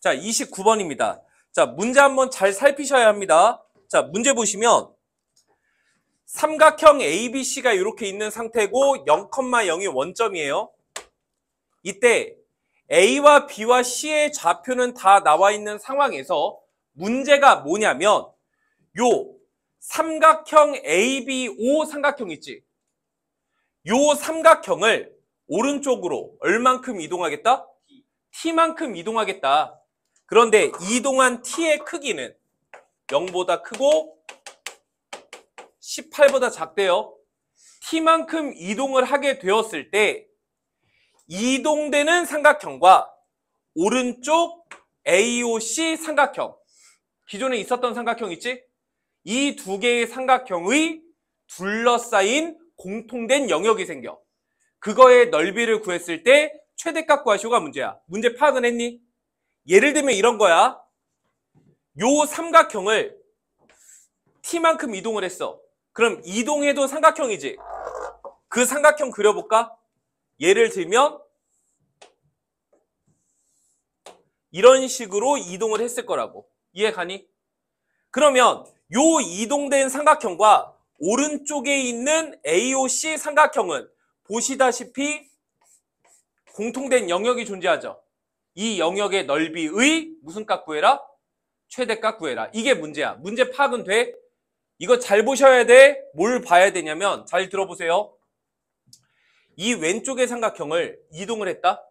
자, 29번입니다. 자, 문제 한번 잘 살피셔야 합니다. 자, 문제 보시면 삼각형 ABC가 이렇게 있는 상태고 0,0이 원점이에요. 이때 A와 B와 C의 좌표는 다 나와 있는 상황에서 문제가 뭐냐면 요 삼각형 ABO 삼각형 있지? 요 삼각형을 오른쪽으로 얼만큼 이동하겠다? T만큼 이동하겠다. 그런데 이동한 T의 크기는 0보다 크고 18보다 작대요. T만큼 이동을 하게 되었을 때 이동되는 삼각형과 오른쪽 AOC 삼각형, 기존에 있었던 삼각형 있지? 이 두 개의 삼각형의 둘러싸인 공통된 영역이 생겨. 그거의 넓이를 구했을 때 최대값 구하시오가 문제야. 문제 파악은 했니? 예를 들면 이런 거야. 요 삼각형을 T만큼 이동을 했어. 그럼 이동해도 삼각형이지. 그 삼각형 그려볼까? 예를 들면 이런 식으로 이동을 했을 거라고. 이해 가니? 그러면 요 이동된 삼각형과 오른쪽에 있는 AOC 삼각형은 보시다시피 공통된 영역이 존재하죠. 이 영역의 넓이의 무슨 값 구해라? 최대값 구해라. 이게 문제야. 문제 파악은 돼? 이거 잘 보셔야 돼. 뭘 봐야 되냐면 잘 들어보세요. 이 왼쪽의 삼각형을 이동을 했다?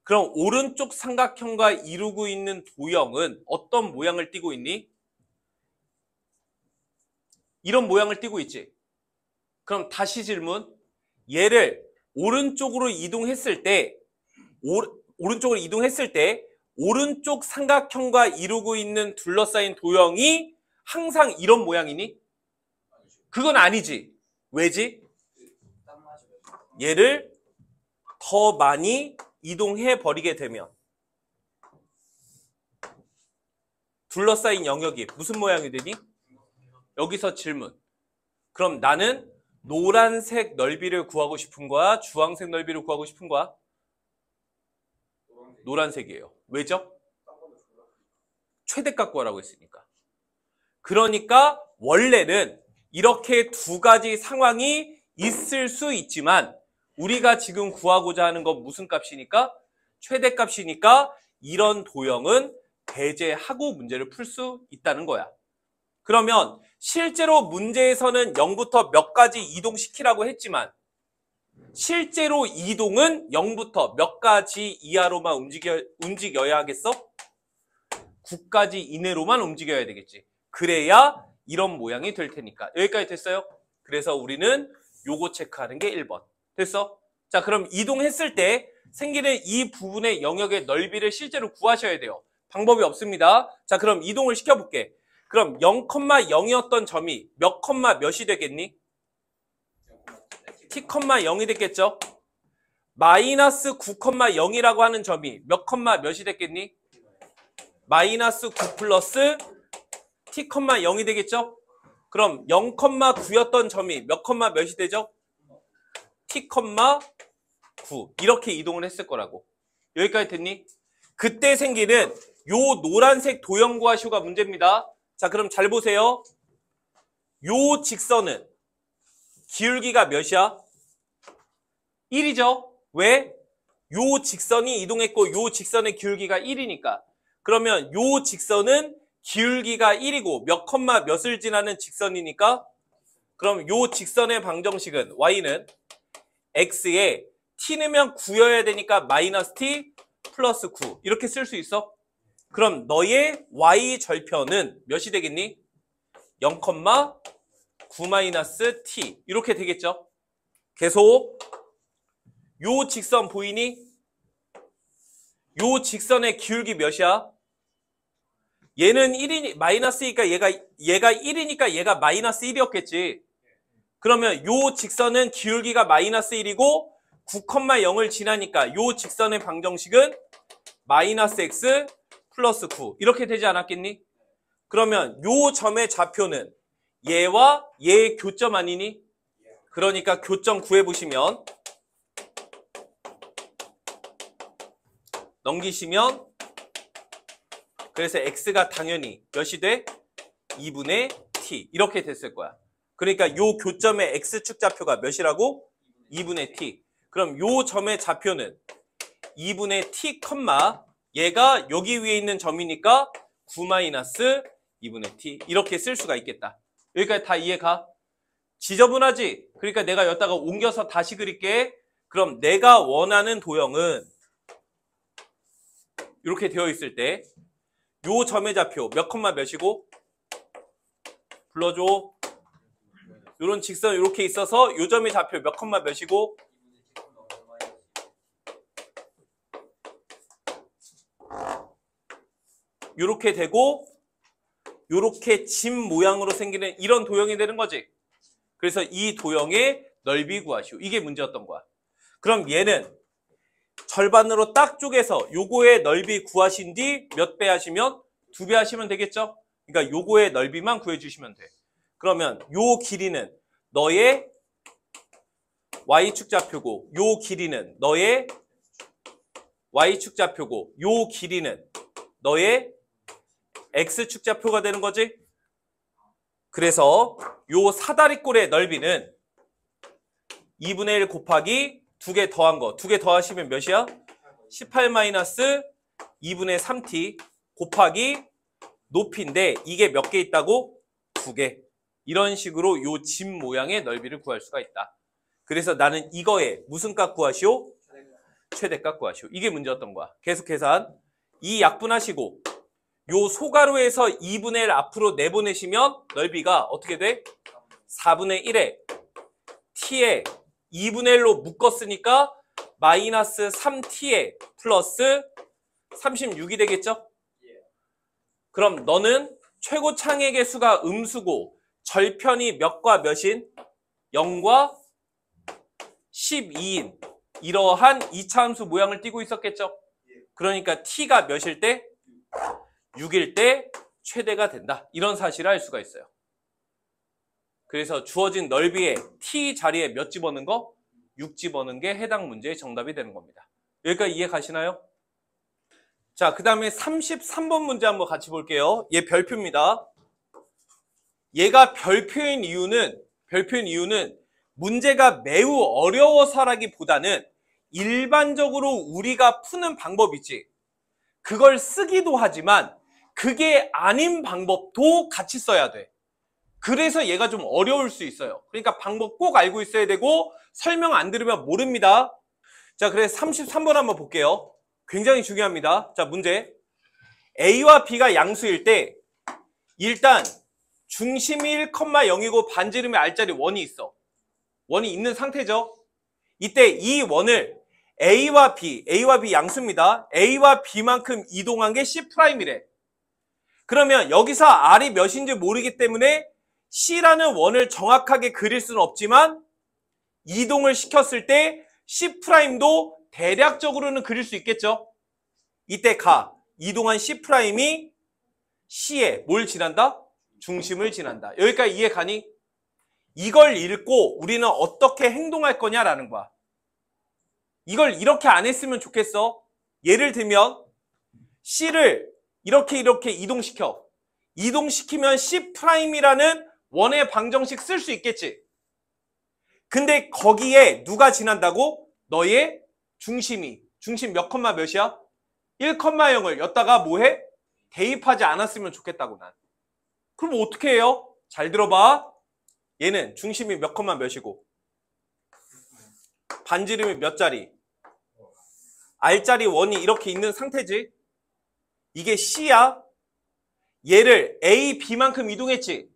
그럼 오른쪽 삼각형과 이루고 있는 도형은 어떤 모양을 띠고 있니? 이런 모양을 띠고 있지. 그럼 다시 질문. 얘를 오른쪽으로 이동했을 때 오른쪽 삼각형과 이루고 있는 둘러싸인 도형이 항상 이런 모양이니? 그건 아니지. 왜지? 얘를 더 많이 이동해 버리게 되면 둘러싸인 영역이 무슨 모양이 되니? 여기서 질문. 그럼 나는 노란색 넓이를 구하고 싶은 거야? 주황색 넓이를 구하고 싶은 거야? 노란색이에요. 왜죠? 최대값 구하라고 했으니까. 그러니까 원래는 이렇게 두 가지 상황이 있을 수 있지만 우리가 지금 구하고자 하는 건 무슨 값이니까? 최대값이니까 이런 도형은 배제하고 문제를 풀 수 있다는 거야. 그러면 실제로 문제에서는 0부터 몇 가지 이동시키라고 했지만 실제로 이동은 0부터 몇 가지 이하로만 움직여야 하겠어? 9가지 이내로만 움직여야 되겠지. 그래야 이런 모양이 될 테니까. 여기까지 됐어요? 그래서 우리는 요거 체크하는 게 1번. 됐어? 자, 그럼 이동했을 때 생기는 이 부분의 영역의 넓이를 실제로 구하셔야 돼요. 방법이 없습니다. 자, 그럼 이동을 시켜볼게. 그럼 0,0이었던 점이 몇 컴마 몇이 되겠니? t,0이 됐겠죠? 마이너스 9,0이라고 하는 점이 몇 컴마 몇이 됐겠니? 마이너스 9 플러스 t,0이 되겠죠? 그럼 0,9였던 점이 몇 컴마 몇이 되죠? t,9 이렇게 이동을 했을 거라고. 여기까지 됐니? 그때 생기는 요 노란색 도형 구하시오가 문제입니다. 자, 그럼 잘 보세요. 요 직선은 기울기가 몇이야? 1이죠? 왜? 요 직선이 이동했고 요 직선의 기울기가 1이니까. 그러면 요 직선은 기울기가 1이고 몇 컴마 몇을 지나는 직선이니까 그럼 요 직선의 방정식은 y는 x에 t 넣으면 9여야 되니까 마이너스 t 플러스 9 이렇게 쓸 수 있어? 그럼 너의 y 절편은 몇이 되겠니? 0,9 마이너스 t 이렇게 되겠죠? 계속 요 직선 보이니? 요 직선의 기울기 몇이야? 얘는 1이니 마이너스니까 얘가 1이니까 얘가 마이너스 1이었겠지. 그러면 요 직선은 기울기가 마이너스 1이고 9,0을 지나니까 요 직선의 방정식은 마이너스 x 플러스 9 이렇게 되지 않았겠니? 그러면 요 점의 좌표는 얘와 얘의 교점 아니니? 그러니까 교점 구해보시면 넘기시면 그래서 x가 당연히 몇이 돼? 2분의 t. 이렇게 됐을 거야. 그러니까 요 교점의 x축 좌표가 몇이라고? 2분의 t. 그럼 요 점의 좌표는 2분의 t, 얘가 여기 위에 있는 점이니까 9-2분의 t. 이렇게 쓸 수가 있겠다. 여기까지 다 이해가? 지저분하지? 그러니까 내가 여기다가 옮겨서 다시 그릴게. 그럼 내가 원하는 도형은 이렇게 되어 있을 때 요 점의 좌표 몇 컴마 몇이고? 불러줘. 요런 직선 이렇게 있어서 요 점의 좌표 몇 컴마 몇이고? 요렇게 되고 요렇게 집 모양으로 생기는 이런 도형이 되는 거지. 그래서 이 도형의 넓이 구하시오. 이게 문제였던 거야. 그럼 얘는 절반으로 딱 쪼개서 요거의 넓이 구하신 뒤 몇 배 하시면? 2배 하시면 되겠죠? 그러니까 요거의 넓이만 구해주시면 돼. 그러면 요 길이는 너의 y축 좌표고 요 길이는 너의 y축 좌표고 요 길이는 너의 x축 좌표가 되는 거지? 그래서 요 사다리꼴의 넓이는 2분의 1 곱하기 2개 더한 거. 2개 더하시면 몇이야? 18-2분의 3t 곱하기 높이인데 이게 몇 개 있다고? 2개. 이런 식으로 요 집 모양의 넓이를 구할 수가 있다. 그래서 나는 이거에 무슨 값 구하시오? 최대값 구하시오. 이게 문제였던 거야. 계속 계산. 이 약분하시고 요 소가로에서 2분의 1 앞으로 내보내시면 넓이가 어떻게 돼? 4분의 1에 t에 2분의 1로 묶었으니까 마이너스 3t에 플러스 36이 되겠죠? 그럼 너는 최고 창의의 수가 음수고 절편이 몇과 몇인? 0과 12인 이러한 2차 함수 모양을 띠고 있었겠죠? 그러니까 t가 몇일 때? 6일 때 최대가 된다. 이런 사실을 알 수가 있어요. 그래서 주어진 넓이에 t 자리에 몇 집어넣은 거? 6 집어넣은 게 해당 문제의 정답이 되는 겁니다. 여기까지 이해 가시나요? 자, 그 다음에 33번 문제 한번 같이 볼게요. 얘 별표입니다. 얘가 별표인 이유는 문제가 매우 어려워서라기보다는 일반적으로 우리가 푸는 방법이지. 그걸 쓰기도 하지만 그게 아닌 방법도 같이 써야 돼. 그래서 얘가 좀 어려울 수 있어요. 그러니까 방법 꼭 알고 있어야 되고 설명 안 들으면 모릅니다. 자, 그래서 33번 한번 볼게요. 굉장히 중요합니다. 자, 문제. A와 B가 양수일 때 일단 중심이 1,0이고 반지름의 R자리 원이 있어. 원이 있는 상태죠. 이때 이 원을 A와 B 양수입니다. A와 B만큼 이동한 게 C'이래. 그러면 여기서 R이 몇인지 모르기 때문에 C라는 원을 정확하게 그릴 수는 없지만 이동을 시켰을 때 C'도 대략적으로는 그릴 수 있겠죠. 이때 이동한 C'이 C에 뭘 지난다? 중심을 지난다. 여기까지 이해 가니? 이걸 읽고 우리는 어떻게 행동할 거냐라는 거야. 이걸 이렇게 안 했으면 좋겠어. 예를 들면 C를 이렇게 이동시켜. 이동시키면 C'이라는 원의 방정식 쓸 수 있겠지. 근데 거기에 누가 지난다고? 너의 중심 몇 컴마 몇이야? 1,0을 여기다가 뭐해? 대입하지 않았으면 좋겠다고 난. 그럼 어떻게 해요? 잘 들어봐. 얘는 중심이 몇 컴마 몇이고 반지름이 몇 자리? R자리 원이 이렇게 있는 상태지. 이게 C야. 얘를 A, B만큼 이동했지.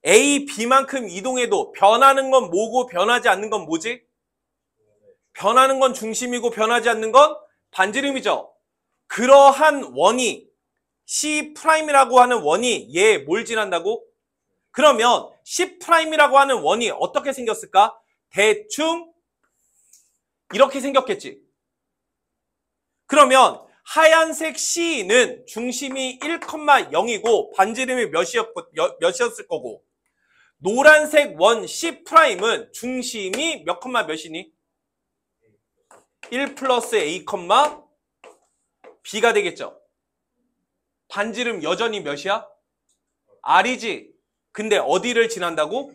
A, B만큼 이동해도 변하는 건 뭐고 변하지 않는 건 뭐지? 변하는 건 중심이고 변하지 않는 건 반지름이죠. 그러한 원이 C'이라고 하는 원이 얘 뭘 지난다고? 그러면 C'이라고 하는 원이 어떻게 생겼을까? 대충 이렇게 생겼겠지. 그러면 하얀색 C는 중심이 1,0이고 반지름이 몇이었을 거고 노란색 원 C'은 중심이 몇 컴마 몇이니? 1 플러스 A, B가 되겠죠. 반지름 여전히 몇이야? R이지. 근데 어디를 지난다고?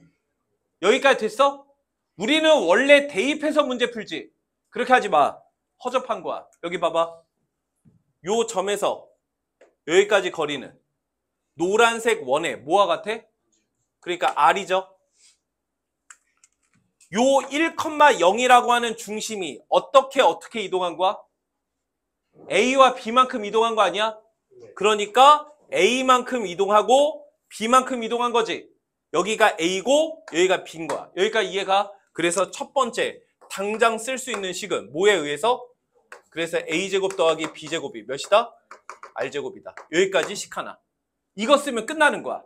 여기까지 됐어? 우리는 원래 대입해서 문제 풀지. 그렇게 하지 마. 허접한 거야. 여기 봐봐. 요 점에서 여기까지 거리는 노란색 원의 뭐와 같아? 그러니까 R이죠. 요 1,0이라고 하는 중심이 어떻게 이동한 거야? A와 B만큼 이동한 거 아니야? 그러니까 A만큼 이동하고 B만큼 이동한 거지. 여기가 A고 여기가 B인 거야. 여기까지 이해가? 그래서 첫 번째 당장 쓸 수 있는 식은 뭐에 의해서? 그래서 A제곱 더하기 B제곱이 몇이다? R제곱이다. 여기까지 식 하나. 이거 쓰면 끝나는 거야.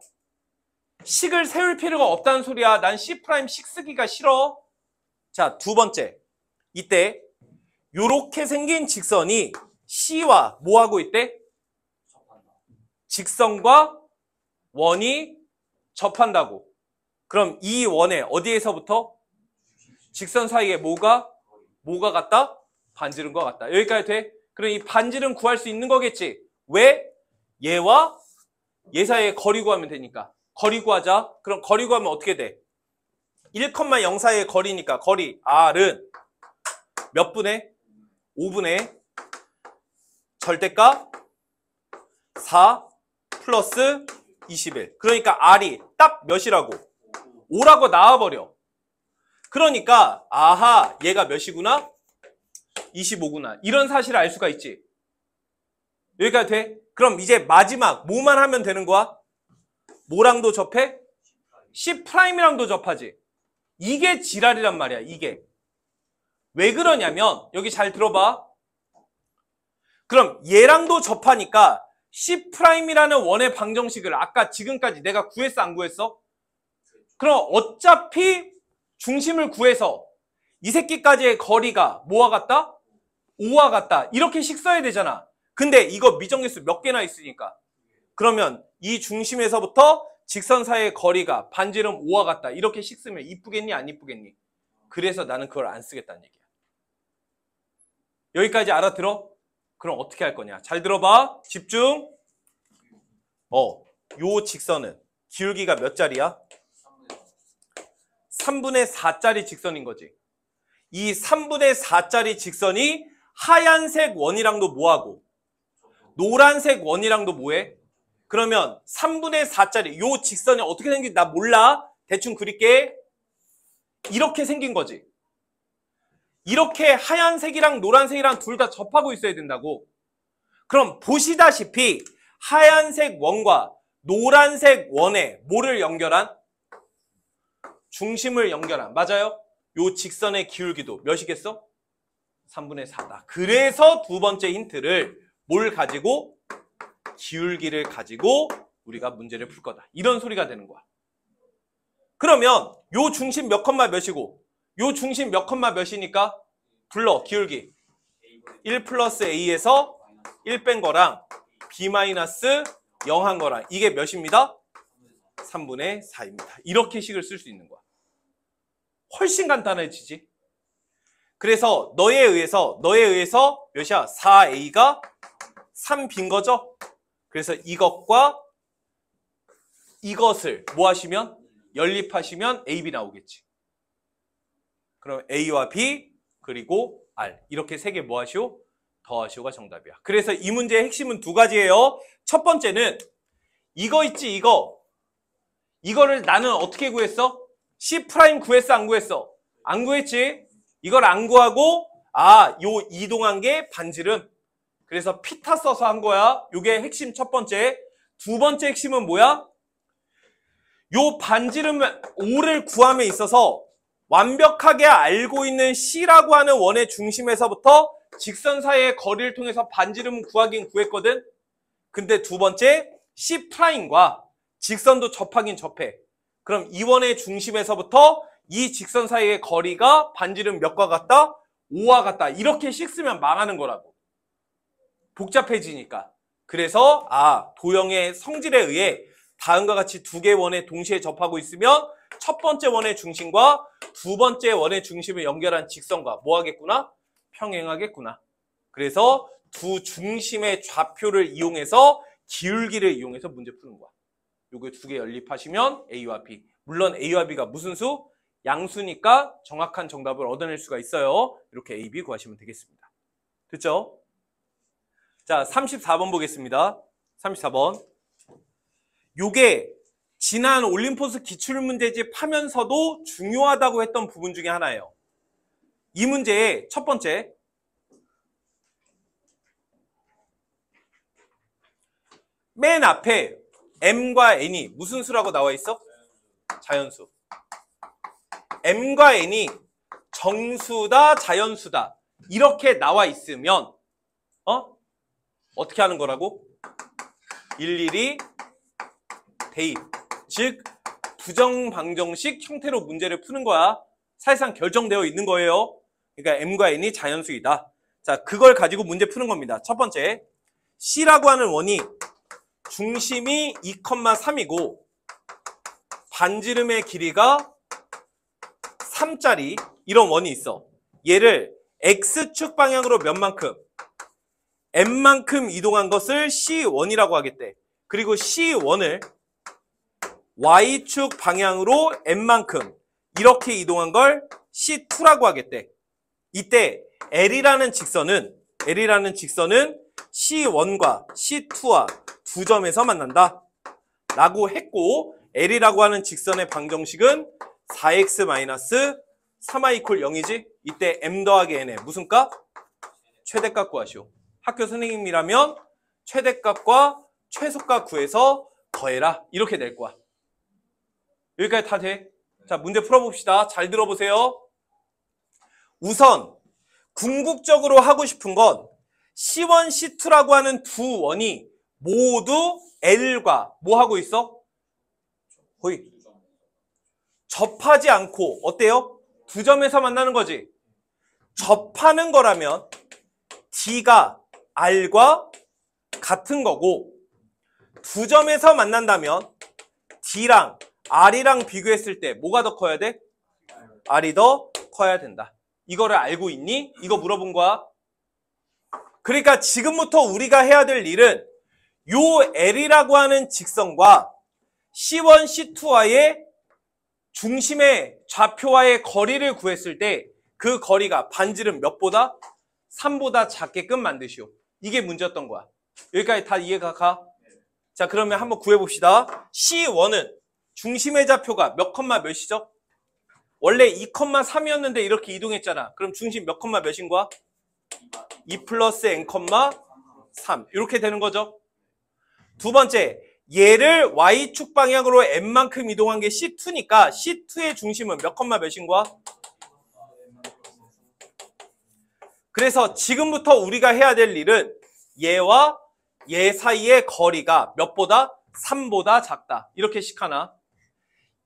식을 세울 필요가 없다는 소리야. 난 C' 식 쓰기가 싫어. 자, 두 번째. 이때 요렇게 생긴 직선이 C와 뭐하고 있대? 직선과 원이 접한다고. 그럼 이 원에 어디에서부터? 직선 사이에 뭐가 같다? 반지름과 같다. 여기까지 돼? 그럼 이 반지름 구할 수 있는 거겠지. 왜? 얘와 얘 사이에 거리 구하면 되니까. 거리 구하자. 그럼 거리 구하면 어떻게 돼? 1,0 사이의 거리니까 거리 R은 몇 분의? 5분의 절대값 4 플러스 21. 그러니까 R이 딱 몇이라고? 5라고 나와버려. 그러니까 아하 얘가 몇이구나? 25구나. 이런 사실을 알 수가 있지. 여기까지 돼? 그럼 이제 마지막 뭐만 하면 되는 거야? 뭐랑도 접해? C'이랑도 접하지. 이게 지랄이란 말이야. 이게. 왜 그러냐면 여기 잘 들어봐. 그럼 얘랑도 접하니까 C'이라는 원의 방정식을 아까 지금까지 내가 구했어 안 구했어? 그럼 어차피 중심을 구해서 이 새끼까지의 거리가 뭐와 같다? 5와 같다. 이렇게 식 써야 되잖아. 근데 이거 미정계수 몇 개나 있으니까. 그러면 이 중심에서부터 직선 사이의 거리가 반지름 5와 같다. 이렇게 식 쓰면 이쁘겠니? 안 이쁘겠니? 그래서 나는 그걸 안 쓰겠다는 얘기야. 여기까지 알아들어? 그럼 어떻게 할 거냐? 잘 들어봐. 집중. 요 직선은 기울기가 몇 짜리야? 3분의 4짜리 직선인 거지. 이 3분의 4짜리 직선이 하얀색 원이랑도 뭐하고? 노란색 원이랑도 뭐해? 그러면 3분의 4짜리 요 직선이 어떻게 생긴지 나 몰라. 대충 그릴게. 이렇게 생긴 거지. 이렇게 하얀색이랑 노란색이랑 둘 다 접하고 있어야 된다고. 그럼 보시다시피 하얀색 원과 노란색 원에 뭐를 연결한? 중심을 연결한. 맞아요? 요 직선의 기울기도 몇이겠어? 3분의 4다. 그래서 두 번째 힌트를 뭘 가지고? 기울기를 가지고 우리가 문제를 풀 거다. 이런 소리가 되는 거야. 그러면 요 중심 몇 컴마 몇이고 요 중심 몇 컴마 몇이니까 불러. 기울기 1 플러스 A에서 1 뺀 거랑 B 마이너스 0 한 거랑 이게 몇입니다? 3분의 4입니다. 이렇게 식을 쓸 수 있는 거야. 훨씬 간단해지지. 그래서 너에 의해서 몇이야? 4A가 3B인 거죠? 그래서 이것과 이것을 뭐 하시면? 연립하시면 AB 나오겠지. 그럼 A와 B 그리고 R 이렇게 세 개 뭐 하시오? 더하시오가 정답이야. 그래서 이 문제의 핵심은 두 가지예요. 첫 번째는 이거 있지 이거. 이거를 나는 어떻게 구했어? C' 구했어 안 구했어? 안 구했지. 이걸 안 구하고 요 이동한 게 반지름. 그래서 피타 써서 한 거야. 요게 핵심 첫 번째. 두 번째 핵심은 뭐야? 요 반지름 5를 구함에 있어서 완벽하게 알고 있는 C라고 하는 원의 중심에서부터 직선 사이의 거리를 통해서 반지름 구하긴 구했거든. 근데 두 번째 C'과 직선도 접하긴 접해. 그럼 이 원의 중심에서부터 이 직선 사이의 거리가 반지름 몇과 같다? 5와 같다. 이렇게 식 쓰면 망하는 거라고. 복잡해지니까. 그래서 도형의 성질에 의해 다음과 같이 두 개의 원에 동시에 접하고 있으면 첫 번째 원의 중심과 두 번째 원의 중심을 연결한 직선과 뭐 하겠구나? 평행하겠구나. 그래서 두 중심의 좌표를 이용해서 기울기를 이용해서 문제 푸는 거야. 요거 두 개 연립하시면 A와 B. 물론 A와 B가 무슨 수? 양수니까 정확한 정답을 얻어낼 수가 있어요. 이렇게 A, B 구하시면 되겠습니다. 됐죠? 자, 34번 보겠습니다. 34번. 요게 지난 올림포스 기출문제집 하면서도 중요하다고 했던 부분 중에 하나예요. 이 문제의 첫 번째, 맨 앞에 M과 N이 무슨 수라고 나와 있어? 자연수. M과 N이 정수다, 자연수다. 이렇게 나와 있으면 어떻게 하는 거라고? 일일이 대입. 즉 부정방정식 형태로 문제를 푸는 거야. 사실상 결정되어 있는 거예요. 그러니까 M과 N이 자연수이다. 자, 그걸 가지고 문제 푸는 겁니다. 첫 번째, C라고 하는 원이 중심이 2,3이고 반지름의 길이가 3짜리 이런 원이 있어. 얘를 X축 방향으로 몇 만큼? M만큼 이동한 것을 C1이라고 하겠대. 그리고 C1을 Y축 방향으로 M만큼 이렇게 이동한 걸 C2라고 하겠대. 이때 L이라는 직선은 C1과 C2와 두 점에서 만난다 라고 했고, L이라고 하는 직선의 방정식은 4x-3y = 0이지? 이때 M 더하기 N의 무슨 값? 최대값 구하시오. 학교 선생님이라면 최대값과 최소값 구해서 더해라. 이렇게 될 거야. 여기까지 다 돼? 자, 문제 풀어봅시다. 잘 들어보세요. 우선 궁극적으로 하고 싶은 건 C1, C2라고 하는 두 원이 모두 L과 뭐 하고 있어? 거의 접하지 않고 어때요? 두 점에서 만나는 거지. 접하는 거라면 D가 R과 같은 거고, 두 점에서 만난다면 D랑 R이랑 비교했을 때 뭐가 더 커야 돼? R이 더 커야 된다. 이거를 알고 있니? 이거 물어본 거야. 그러니까 지금부터 우리가 해야 될 일은 요 L이라고 하는 직선과 C1, C2와의 중심의 좌표와의 거리를 구했을 때 그 거리가 반지름 몇보다? 3보다 작게끔 만드시오. 이게 문제였던 거야. 여기까지 다 이해가 가? 자, 그러면 한번 구해봅시다. C1은 중심의 좌표가 몇 컴마 몇이죠? 원래 2,3이었는데 이렇게 이동했잖아. 그럼 중심 몇 컴마 몇인 거야? 2 플러스 n 컴마 3. 이렇게 되는 거죠. 두 번째, 얘를 y축 방향으로 n만큼 이동한 게 C2니까 C2의 중심은 몇 컴마 몇인 거야? 그래서 지금부터 우리가 해야 될 일은 얘와 얘 사이의 거리가 몇보다? 3보다 작다. 이렇게 식 하나.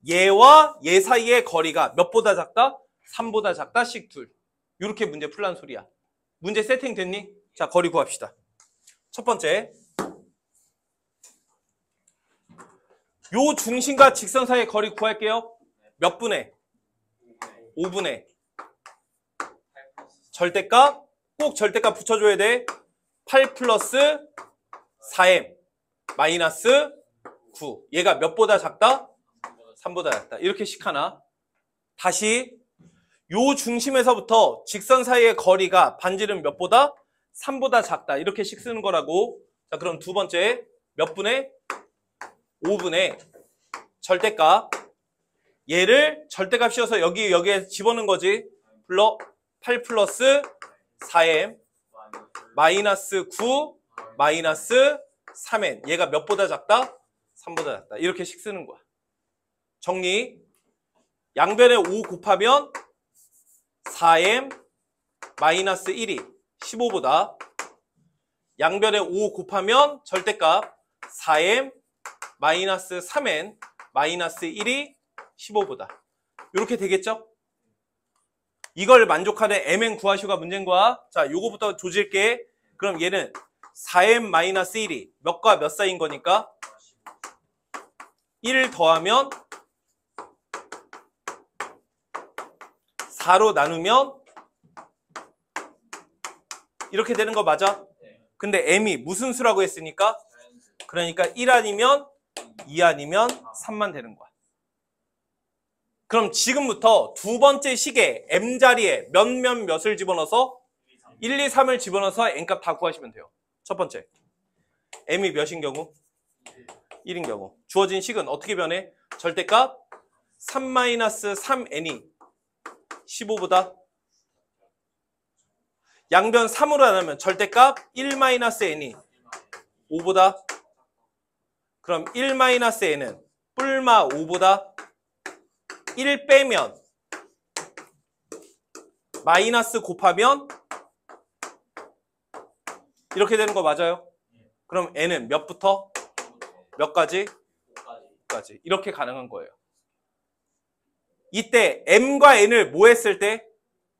얘와 얘 사이의 거리가 몇보다 작다? 3보다 작다. 식 둘. 이렇게 문제 풀란 소리야. 문제 세팅 됐니? 자, 거리 구합시다. 첫 번째, 요 중심과 직선 사이의 거리 구할게요. 몇 분의? 5분의. 절대값, 꼭 절대값 붙여줘야 돼. 8 플러스 4m 마이너스 9. 얘가 몇보다 작다? 3보다 작다. 이렇게 식 하나. 다시 요 중심에서부터 직선 사이의 거리가 반지름 몇보다? 3보다 작다. 이렇게 식 쓰는 거라고. 자, 그럼 두 번째, 몇 분의? 5분의 절대값. 얘를 절대값 씌워서 여기에 집어넣은 거지. 8 플러스 4m 마이너스 9 마이너스 3n. 얘가 몇보다 작다? 3보다 작다. 이렇게 식 쓰는 거야. 정리. 양변에 5 곱하면 4m 마이너스 1이 15보다. 양변에 5 곱하면 절대값 4m 마이너스 3n 마이너스 1이 15보다. 이렇게 되겠죠? 이걸 만족하는 mn 구하시오가 문제인 거야. 자, 요거부터 조질게. 그럼 얘는 4m 마이너스 1이 몇과 몇 사이인 거니까 1 더하면 4로 나누면 이렇게 되는 거 맞아? 근데 m이 무슨 수라고 했으니까? 그러니까 1 아니면 2 아니면 3만 되는 거야. 그럼 지금부터 두 번째 식에 m자리에 몇을 집어넣어서 1, 2, 3을 집어넣어서 n값 다 구하시면 돼요. 첫 번째. m이 몇인 경우? 1인 경우. 주어진 식은 어떻게 변해? 절대값 3-3n이 15보다 양변 3으로 나누면 절대값 1-n이 5보다 그럼 1-n은 뿔마 5보다 1 빼면 마이너스 곱하면 이렇게 되는 거 맞아요? 그럼 n은 몇부터? 몇 가지? 5까지. 이렇게 가능한 거예요. 이때 m과 n을 뭐 했을 때?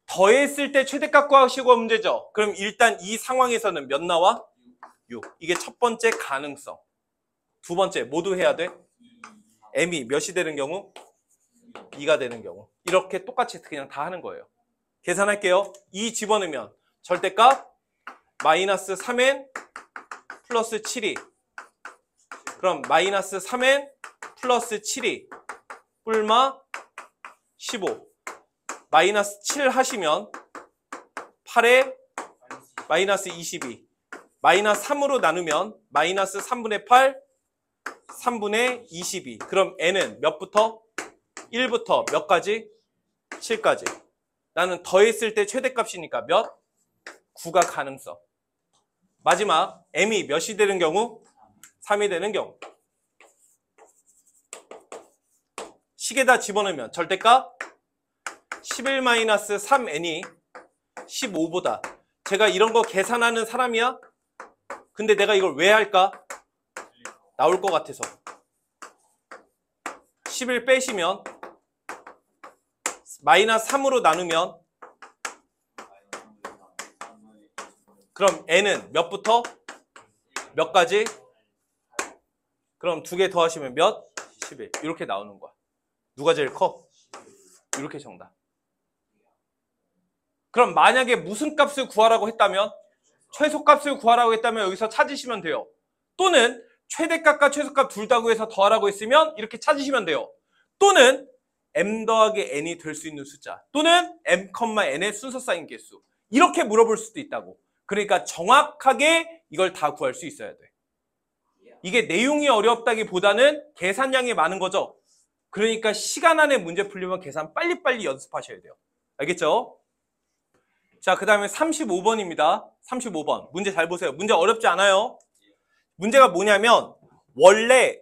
더했을 때 최대값 구하시고 문제죠. 그럼 일단 이 상황에서는 몇 나와? 6. 이게 첫 번째 가능성. 두 번째 모두 해야 돼? m이 몇이 되는 경우? 2가 되는 경우. 이렇게 똑같이 그냥 다 하는 거예요. 계산할게요. 2 집어넣으면 절대값 마이너스 3n 플러스 7이 그럼 마이너스 3n 플러스 7이 뿔마 15 마이너스 7 하시면 8에 마이너스 22 마이너스 3으로 나누면 마이너스 3분의 8 3분의 22 그럼 n은 몇부터? 1부터 몇 가지? 7까지. 나는 더했을 때 최대값이니까 몇? 9가 가능성. 마지막 m이 몇이 되는 경우? 3이 되는 경우. 식에다 집어넣으면 절대값 11-3n이 15보다 제가 이런 거 계산하는 사람이야? 근데 내가 이걸 왜 할까? 나올 것 같아서 11 빼시면 마이너스 3으로 나누면 그럼 n은 몇부터? 몇 가지? 그럼 2개 더하시면 몇? 11 이렇게 나오는 거야. 누가 제일 커? 이렇게 정답. 그럼 만약에 무슨 값을 구하라고 했다면? 최소값을 구하라고 했다면 여기서 찾으시면 돼요. 또는 최대값과 최소값 둘 다 구해서 더하라고 했으면 이렇게 찾으시면 돼요. 또는 m 더하기 n이 될 수 있는 숫자 또는 m, n의 순서 쌓인 개수 이렇게 물어볼 수도 있다고. 그러니까 정확하게 이걸 다 구할 수 있어야 돼. 이게 내용이 어렵다기보다는 계산량이 많은 거죠. 그러니까 시간 안에 문제 풀려면 계산 빨리빨리 연습하셔야 돼요. 알겠죠? 자, 그 다음에 35번입니다. 35번. 문제 잘 보세요. 문제 어렵지 않아요. 문제가 뭐냐면 원래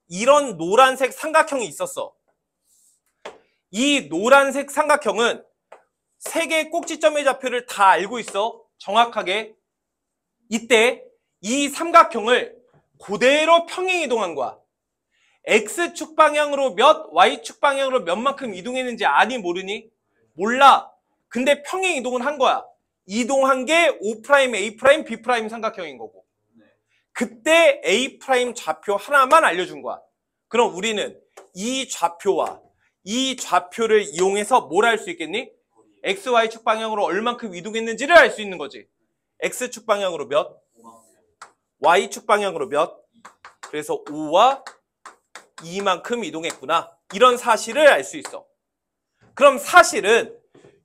이런 노란색 삼각형이 있었어. 이 노란색 삼각형은 세 개의 꼭지점의 좌표를 다 알고 있어. 정확하게. 이때 이 삼각형을 그대로 평행 이동한 거야. X축 방향으로 몇, Y축 방향으로 몇만큼 이동했는지 아니 모르니? 몰라. 근데 평행 이동을 한 거야. 이동한 게 O', A', B' 삼각형인 거고. 그때 A' 좌표 하나만 알려준 거야. 그럼 우리는 이 좌표와 이 좌표를 이용해서 뭘 알 수 있겠니? X, Y축 방향으로 얼만큼 이동했는지를 알 수 있는 거지. X축 방향으로 몇? Y축 방향으로 몇? 그래서 5와 2만큼 이동했구나. 이런 사실을 알 수 있어. 그럼 사실은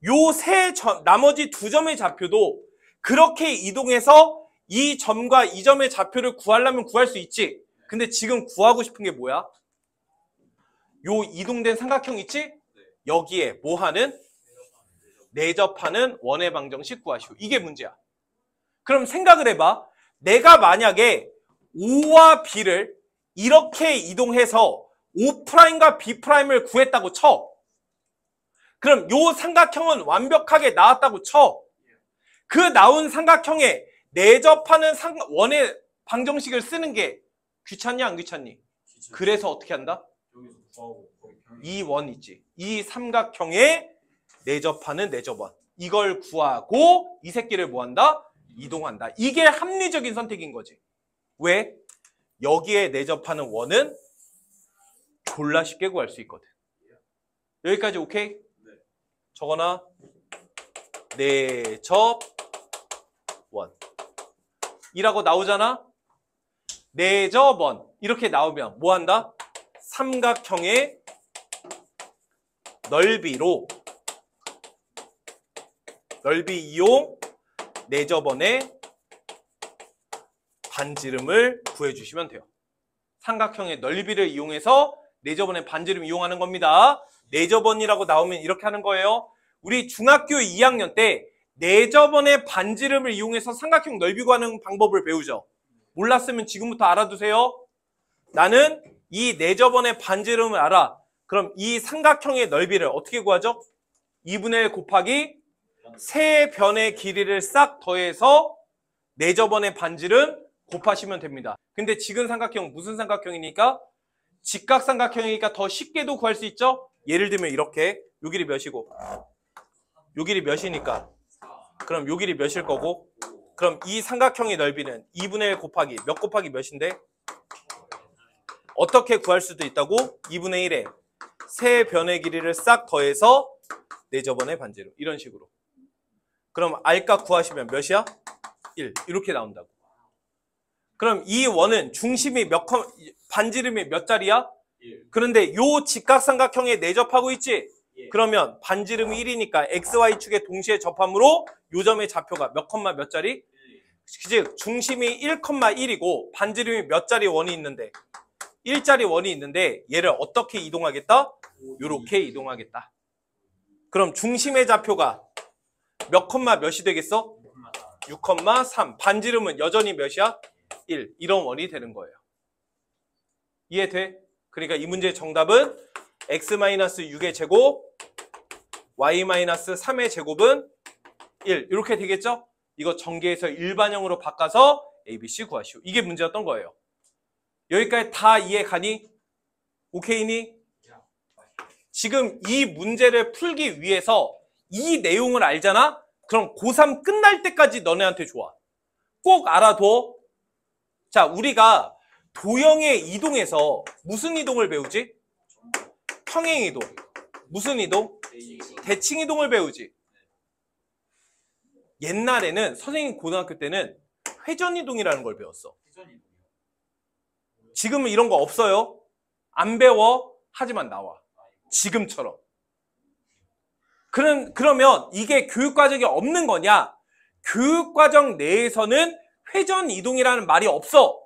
요 나머지 두 점의 좌표도 그렇게 이동해서 이 점과 이 점의 좌표를 구하려면 구할 수 있지. 근데 지금 구하고 싶은 게 뭐야? 요 이동된 삼각형 있지? 여기에 뭐 하는? 내접하는 원의 방정식 구하시오. 이게 문제야. 그럼 생각을 해봐. 내가 만약에 O와 B를 이렇게 이동해서 O'과 B'을 구했다고 쳐. 그럼 요 삼각형은 완벽하게 나왔다고 쳐. 그 나온 삼각형에 내접하는 원의 방정식을 쓰는 게 귀찮니 안 귀찮니? 그래서 어떻게 한다? 이 원 있지. 이 삼각형에 내접하는 내접원. 이걸 구하고 이 새끼를 뭐 한다? 이동한다. 이게 합리적인 선택인 거지. 왜? 여기에 내접하는 원은 졸라 쉽게 구할 수 있거든. 여기까지 오케이? 적어놔. 내접원 이라고 나오잖아. 내접원 이렇게 나오면 뭐 한다? 삼각형의 넓이로 넓이 이용 내접원의 반지름을 구해주시면 돼요. 삼각형의 넓이를 이용해서 내접원의 반지름 이용하는 겁니다. 내접원이라고 나오면 이렇게 하는 거예요. 우리 중학교 2학년 때 내접원의 반지름을 이용해서 삼각형 넓이 구하는 방법을 배우죠. 몰랐으면 지금부터 알아두세요. 나는 이 내접원의 반지름을 알아. 그럼 이 삼각형의 넓이를 어떻게 구하죠? 2분의 1 곱하기 세 변의 길이를 싹 더해서 내접원의 반지름 곱하시면 됩니다. 근데 지금 삼각형 무슨 삼각형이니까? 직각삼각형이니까 더 쉽게도 구할 수 있죠? 예를 들면 이렇게 요 길이 몇이고 요 길이 몇이니까 그럼 요 길이 몇일 거고 그럼 이 삼각형의 넓이는 2분의 1 곱하기 몇 곱하기 몇인데? 어떻게 구할 수도 있다고? 2분의 1에 세 변의 길이를 싹 더해서 내접원의 반지름 이런 식으로. 그럼 R값 구하시면 몇이야? 1 이렇게 나온다고. 그럼 이 원은 중심이 반지름이 몇 자리야? 1. 그런데 요 직각삼각형에 내접하고 있지? 그러면 반지름이 1이니까 XY축에 동시에 접함으로 요 점의 좌표가 몇 컴마 몇 자리? 즉 중심이 1,1이고 반지름이 몇 자리 원이 있는데 1자리 원이 있는데 얘를 어떻게 이동하겠다? 요렇게 이동하겠다. 그럼 중심의 좌표가 몇 컴마 몇이 되겠어? 6,3. 반지름은 여전히 몇이야? 1. 이런 원이 되는 거예요. 이해돼? 그러니까 이 문제의 정답은 x-6의 제곱 y-3의 제곱은 1 이렇게 되겠죠? 이거 전개해서 일반형으로 바꿔서 A, B, C 구하시오. 이게 문제였던 거예요. 여기까지 다 이해 가니? 오케이니? 지금 이 문제를 풀기 위해서 이 내용을 알잖아? 그럼 고3 끝날 때까지 너네한테 좋아. 꼭 알아둬. 자, 우리가 도형의 이동에서 무슨 이동을 배우지? 평행 이동. 무슨 이동? 대칭 이동을 배우지. 옛날에는 선생님 고등학교 때는 회전 이동이라는 걸 배웠어. 지금은 이런 거 없어요. 안 배워. 하지만 나와. 지금처럼. 그러면 이게 교육과정이 없는 거냐? 교육과정 내에서는 회전 이동이라는 말이 없어.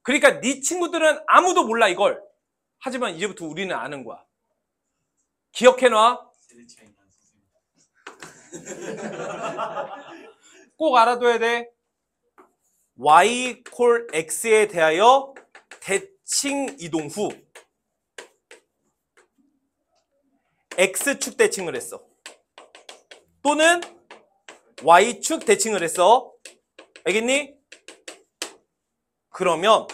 그러니까 네 친구들은 아무도 몰라 이걸. 하지만 이제부터 우리는 아는 거야. 기억해놔. 꼭 알아둬야 돼. y 콜 x에 대하여 대칭 이동 후 x축 대칭을 했어. 또는 y축 대칭을 했어. 알겠니? 그러면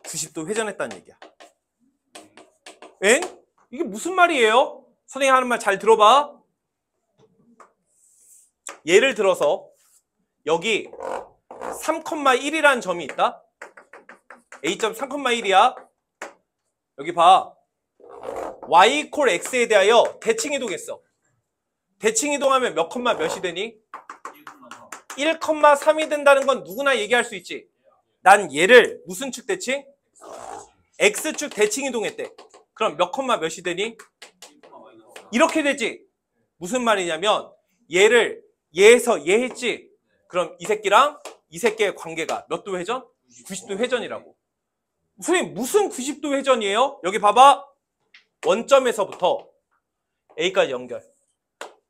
90도 회전했다는 얘기야. 엥? 이게 무슨 말이에요? 선생님 하는 말 잘 들어봐. 예를 들어서 여기 3,1이라는 점이 있다. A점 3,1이야. 여기 봐. Y 콜 X에 대하여 대칭 이동했어. 대칭 이동하면 몇 컴마 몇이 되니? 1,3이 된다는 건 누구나 얘기할 수 있지. 난 얘를 무슨 축 대칭? X축 대칭 이동했대. 그럼 몇 컴마 몇이 되니? 이렇게 되지. 무슨 말이냐면 얘를 얘에서 얘 했지. 그럼 이 새끼랑 이 새끼의 관계가 몇 도 회전? 90도 회전이라고. 선생님 무슨 90도 회전이에요? 여기 봐봐. 원점에서부터 A까지 연결.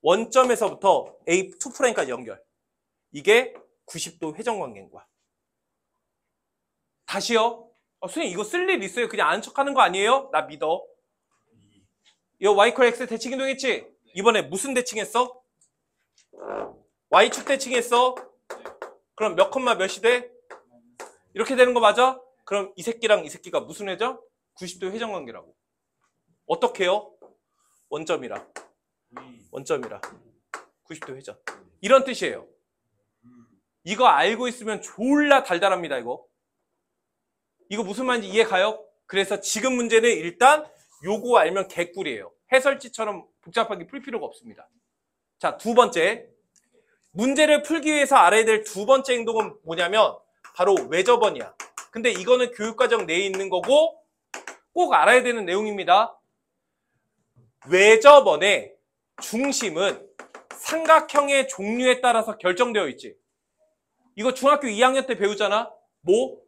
원점에서부터 A2'까지 연결. 이게 90도 회전 관계인 거야. 다시요. 선생님 이거 쓸 일 있어요? 그냥 아는 척하는 거 아니에요? 나 믿어. 이거 Y콜 X 대칭 이동했지? 이번에 무슨 대칭했어? Y축 대칭했어? 그럼 몇 컴마 몇이 돼? 이렇게 되는 거 맞아? 그럼 이 새끼랑 이 새끼가 무슨 회전? 90도 회전 관계라고. 어떻게 해요? 원점이라. 원점이라. 90도 회전. 이런 뜻이에요. 이거 알고 있으면 졸라 달달합니다, 이거. 이거 무슨 말인지 이해 가요? 그래서 지금 문제는 일단 요거 알면 개꿀이에요. 해설지처럼 복잡하게 풀 필요가 없습니다. 자, 두 번째. 문제를 풀기 위해서 알아야 될 두 번째 행동은 뭐냐면 바로 외접원이야. 근데 이거는 교육과정 내에 있는 거고 꼭 알아야 되는 내용입니다. 외접원의 중심은 삼각형의 종류에 따라서 결정되어 있지. 이거 중학교 2학년 때 배우잖아. 뭐?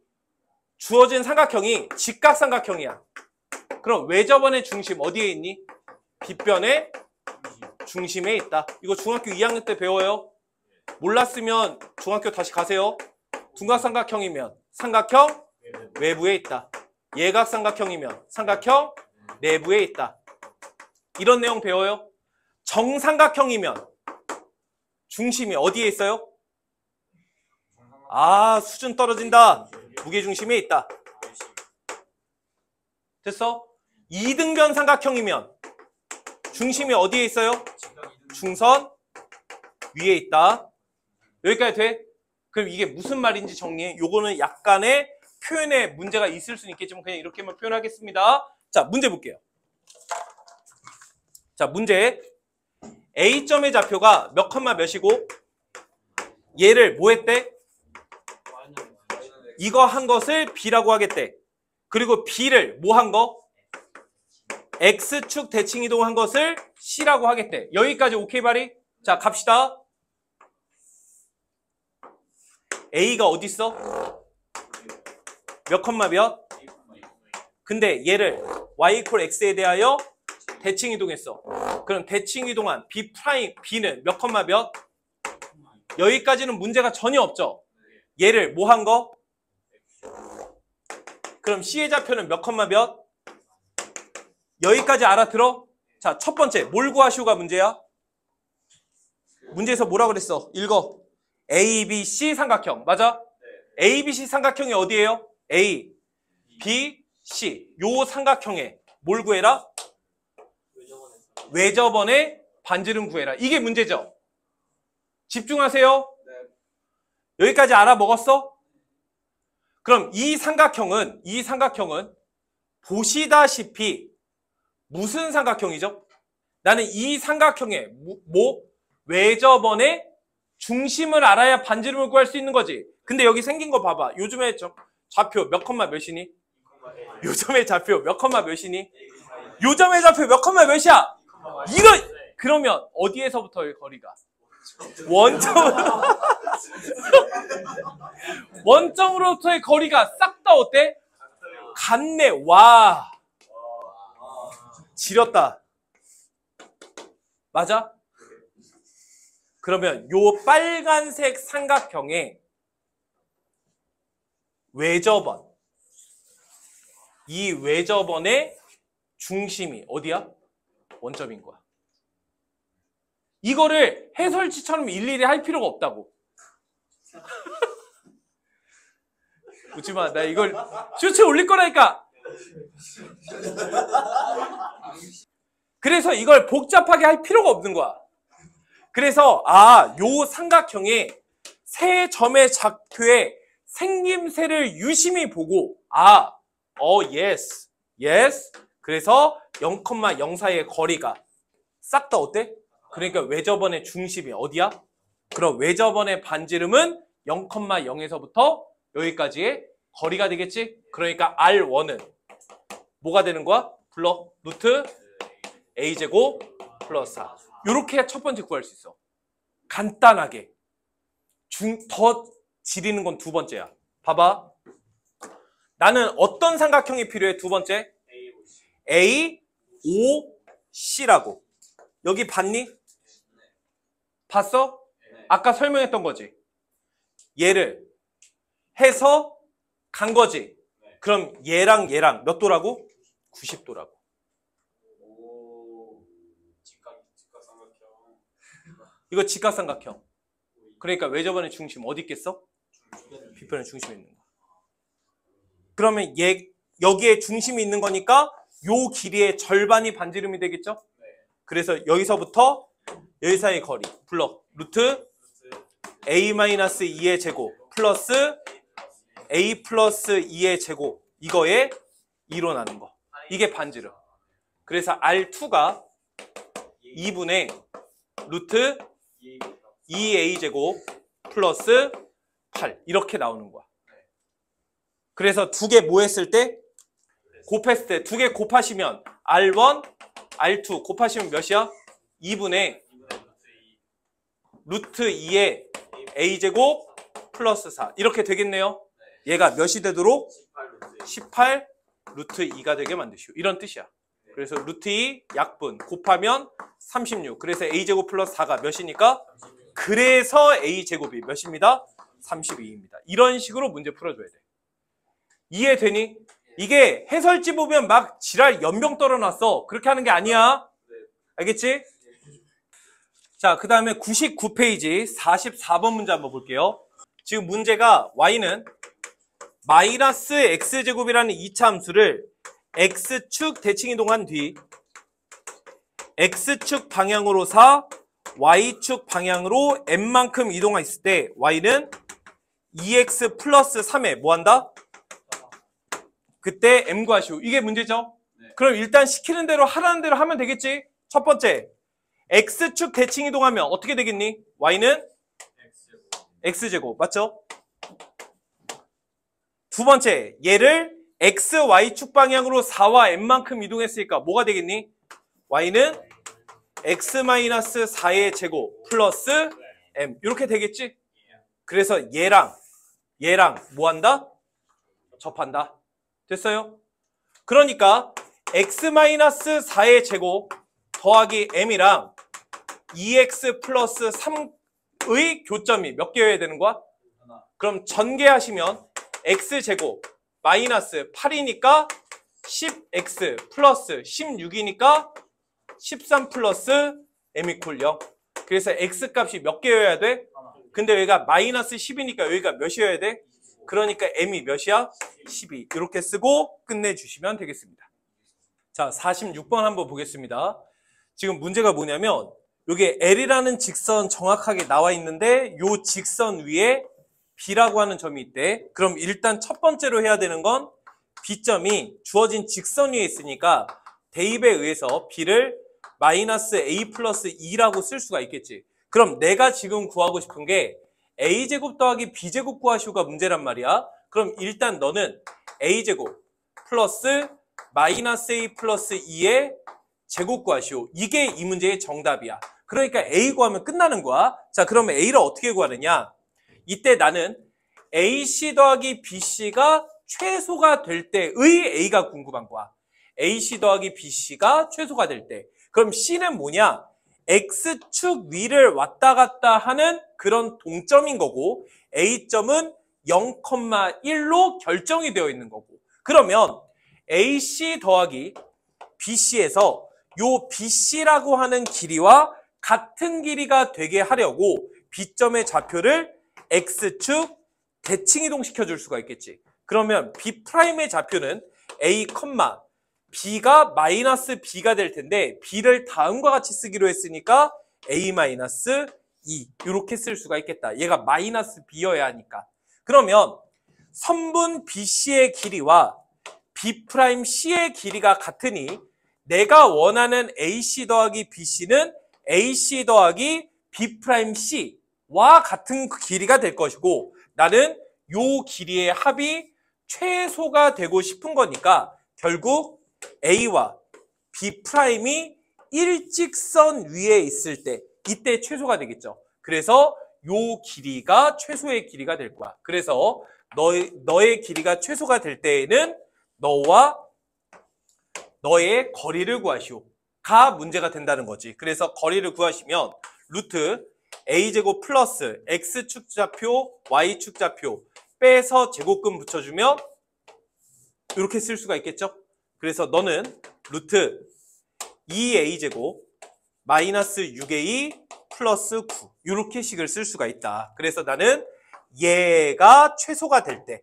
주어진 삼각형이 직각삼각형이야. 그럼 외접원의 중심 어디에 있니? 빗변의 중심에 있다. 이거 중학교 2학년 때 배워요. 몰랐으면 중학교 다시 가세요. 둔각삼각형이면 삼각형 외부에 있다. 예각삼각형이면 삼각형 내부에 있다. 이런 내용 배워요. 정삼각형이면 중심이 어디에 있어요? 아, 수준 떨어진다. 무게중심에 있다. 됐어? 이등변 삼각형이면 중심이 어디에 있어요? 중선 위에 있다. 여기까지 돼? 그럼 이게 무슨 말인지 정리해. 요거는 약간의 표현에 문제가 있을 수는 있겠지만 그냥 이렇게만 표현하겠습니다. 자, 문제 볼게요. 자, 문제. A점의 좌표가 몇 컴마 몇이고 얘를 뭐 했대? 이거 한 것을 B라고 하겠대. 그리고 B를 뭐 한 거? X축 대칭 이동한 것을 C라고 하겠대. 여기까지 오케이 바리? 자, 갑시다. A가 어디 있어? 몇 컴마 몇? 근데 얘를 y equal x에 대하여 대칭 이동했어. 그럼 대칭 이동한 B 프라임 B는 몇 컴마 몇? 여기까지는 문제가 전혀 없죠. 얘를 뭐 한 거? 그럼 C의 좌표는 몇 컴마 몇? 여기까지 알아들어? 자, 첫 번째 뭘 구하시오가 문제야? 문제에서 뭐라 그랬어? 읽어. ABC 삼각형 맞아? ABC 삼각형이 어디예요? A, B, C 요 삼각형에 뭘 구해라? 외접원의 반지름 구해라. 이게 문제죠. 집중하세요. 여기까지 알아먹었어? 그럼 이 삼각형은 보시다시피 무슨 삼각형이죠? 나는 이 삼각형의 외접원의 중심을 알아야 반지름을 구할 수 있는 거지. 근데 여기 생긴 거 봐봐. 요즘에 좌표 몇 컴마 몇이니? 요점의 좌표 몇 컴마 몇이니? 요점의 좌표 몇 컴마 몇이야? 그러면 어디에서부터의 거리가? 원점으로부터의 거리가 싹 다 어때? 같네. 와. 지렸다. 맞아? 그러면 요 빨간색 삼각형의 외접원. 이 외접원의 중심이 어디야? 원점인 거야. 이거를 해설지처럼 일일이 할 필요가 없다고. 웃지마. 나 이걸 쇼츠에 올릴 거라니까. 그래서 이걸 복잡하게 할 필요가 없는 거야. 그래서 요 삼각형의 세 점의 좌표의 생김새를 유심히 보고 yes. 그래서 0,04의 거리가 싹 다 어때? 그러니까 외접원의 중심이 어디야? 그럼 외접원의 반지름은 0,0에서부터 여기까지의 거리가 되겠지? 그러니까 R1은 뭐가 되는 거야? 불러. 루트 A제곱 플러스 4. 요렇게 첫 번째 구할 수 있어. 간단하게. 더 지리는 건 두 번째야. 봐봐. 나는 어떤 삼각형이 필요해? 두 번째. A, O, C라고. 여기 봤니? 봤어? 아까 설명했던 거지. 얘를 해서 간 거지. 그럼 얘랑 몇 도라고? 90도라고. 이거 직각삼각형. 그러니까 외접원의 중심 어디 있겠어? 빗변의 중심에 있는 거야. 그러면 여기에 중심이 있는 거니까 요 길이의 절반이 반지름이 되겠죠? 그래서 여기서부터 여기 사이의 거리 불러. 루트 A-2의 제곱 플러스 A 플러스 2의 제곱 이거에 2로 나눈 거. 이게 반지름. 그래서 R2가 2분의 루트 2A 제곱 플러스 8 이렇게 나오는 거야. 그래서 두 개 뭐 했을 때? 곱했을 때 두 개 곱하시면 R1, R2 곱하시면 몇이야? 2분의 루트 2의 A제곱 플러스 4 이렇게 되겠네요. 얘가 몇이 되도록? 18 루트 2가 되게 만드시오. 이런 뜻이야. 그래서 루트 2 약분 곱하면 36. 그래서 A제곱 플러스 4가 몇이니까? 그래서 A제곱이 몇입니다? 32입니다. 이런 식으로 문제 풀어줘야 돼. 이해되니? 이게 해설지 보면 막 지랄 연병 떨어놨어. 그렇게 하는 게 아니야. 알겠지? 자, 그 다음에 99페이지 44번 문제 한번 볼게요. 지금 문제가 y는 마이너스 x제곱이라는 2차 함수를 x축 대칭 이동한 뒤 x축 방향으로 4, y축 방향으로 n만큼 이동했을 때 y는 2x 플러스 3에 뭐 한다? 그때 m 구하시오. 이게 문제죠? 네. 그럼 일단 시키는 대로 하라는 대로 하면 되겠지? 첫 번째, x축 대칭 이동하면 어떻게 되겠니? y는 x제곱. 맞죠? 두 번째, 얘를 x, y축 방향으로 4와 m만큼 이동했으니까 뭐가 되겠니? y는 x-4의 제곱 플러스 m. 이렇게 되겠지? 그래서 얘랑 뭐 한다? 접한다. 됐어요? 그러니까 x-4의 제곱 더하기 m이랑 2x 플러스 3의 교점이 몇 개여야 되는 거야? 그럼 전개하시면 x제곱 마이너스 8이니까 10x 플러스 16이니까 13 플러스 m 이퀄 0. 그래서 x 값이 몇 개여야 돼? 근데 여기가 마이너스 10이니까 여기가 몇이어야 돼? 그러니까 m이 몇이야? 12. 이렇게 쓰고 끝내주시면 되겠습니다. 자, 46번 한번 보겠습니다. 지금 문제가 뭐냐면 여기 L이라는 직선 정확하게 나와 있는데 요 직선 위에 B라고 하는 점이 있대. 그럼 일단 첫 번째로 해야 되는 건 B점이 주어진 직선 위에 있으니까 대입에 의해서 B를 마이너스 A 플러스 2라고 쓸 수가 있겠지. 그럼 내가 지금 구하고 싶은 게 A제곱 더하기 B제곱 구하시오가 문제란 말이야. 그럼 일단 너는 A제곱 플러스 마이너스 A 플러스 2의 제곱 구하시오. 이게 이 문제의 정답이야. 그러니까 A 구하면 끝나는 거야. 자, 그러면 A를 어떻게 구하느냐? 이때 나는 AC 더하기 BC가 최소가 될 때의 A가 궁금한 거야. AC 더하기 BC가 최소가 될 때. 그럼 C는 뭐냐? X축 위를 왔다 갔다 하는 그런 동점인 거고 A점은 0,1로 결정이 되어 있는 거고. 그러면 AC 더하기 BC에서 요 BC라고 하는 길이와 같은 길이가 되게 하려고 B점의 좌표를 X축 대칭 이동시켜 줄 수가 있겠지. 그러면 B'의 좌표는 A, B가 마이너스 B가 될 텐데 B를 다음과 같이 쓰기로 했으니까 A 마이너스 2 이렇게 쓸 수가 있겠다. 얘가 마이너스 B여야 하니까. 그러면 선분 BC의 길이와 B'C의 길이가 같으니 내가 원하는 AC 더하기 BC는 AC 더하기 B'C와 같은 길이가 될 것이고 나는 요 길이의 합이 최소가 되고 싶은 거니까 결국 A와 B'이 일직선 위에 있을 때 이때 최소가 되겠죠. 그래서 요 길이가 최소의 길이가 될 거야. 그래서 너의 길이가 최소가 될 때에는 너와 너의 거리를 구하시오가 문제가 된다는 거지. 그래서 거리를 구하시면 루트 A제곱 플러스 X축 좌표, Y축 좌표 빼서 제곱근 붙여주면 이렇게 쓸 수가 있겠죠. 그래서 너는 루트 2A제곱 마이너스 6A 플러스 9 이렇게 식을 쓸 수가 있다. 그래서 나는 얘가 최소가 될 때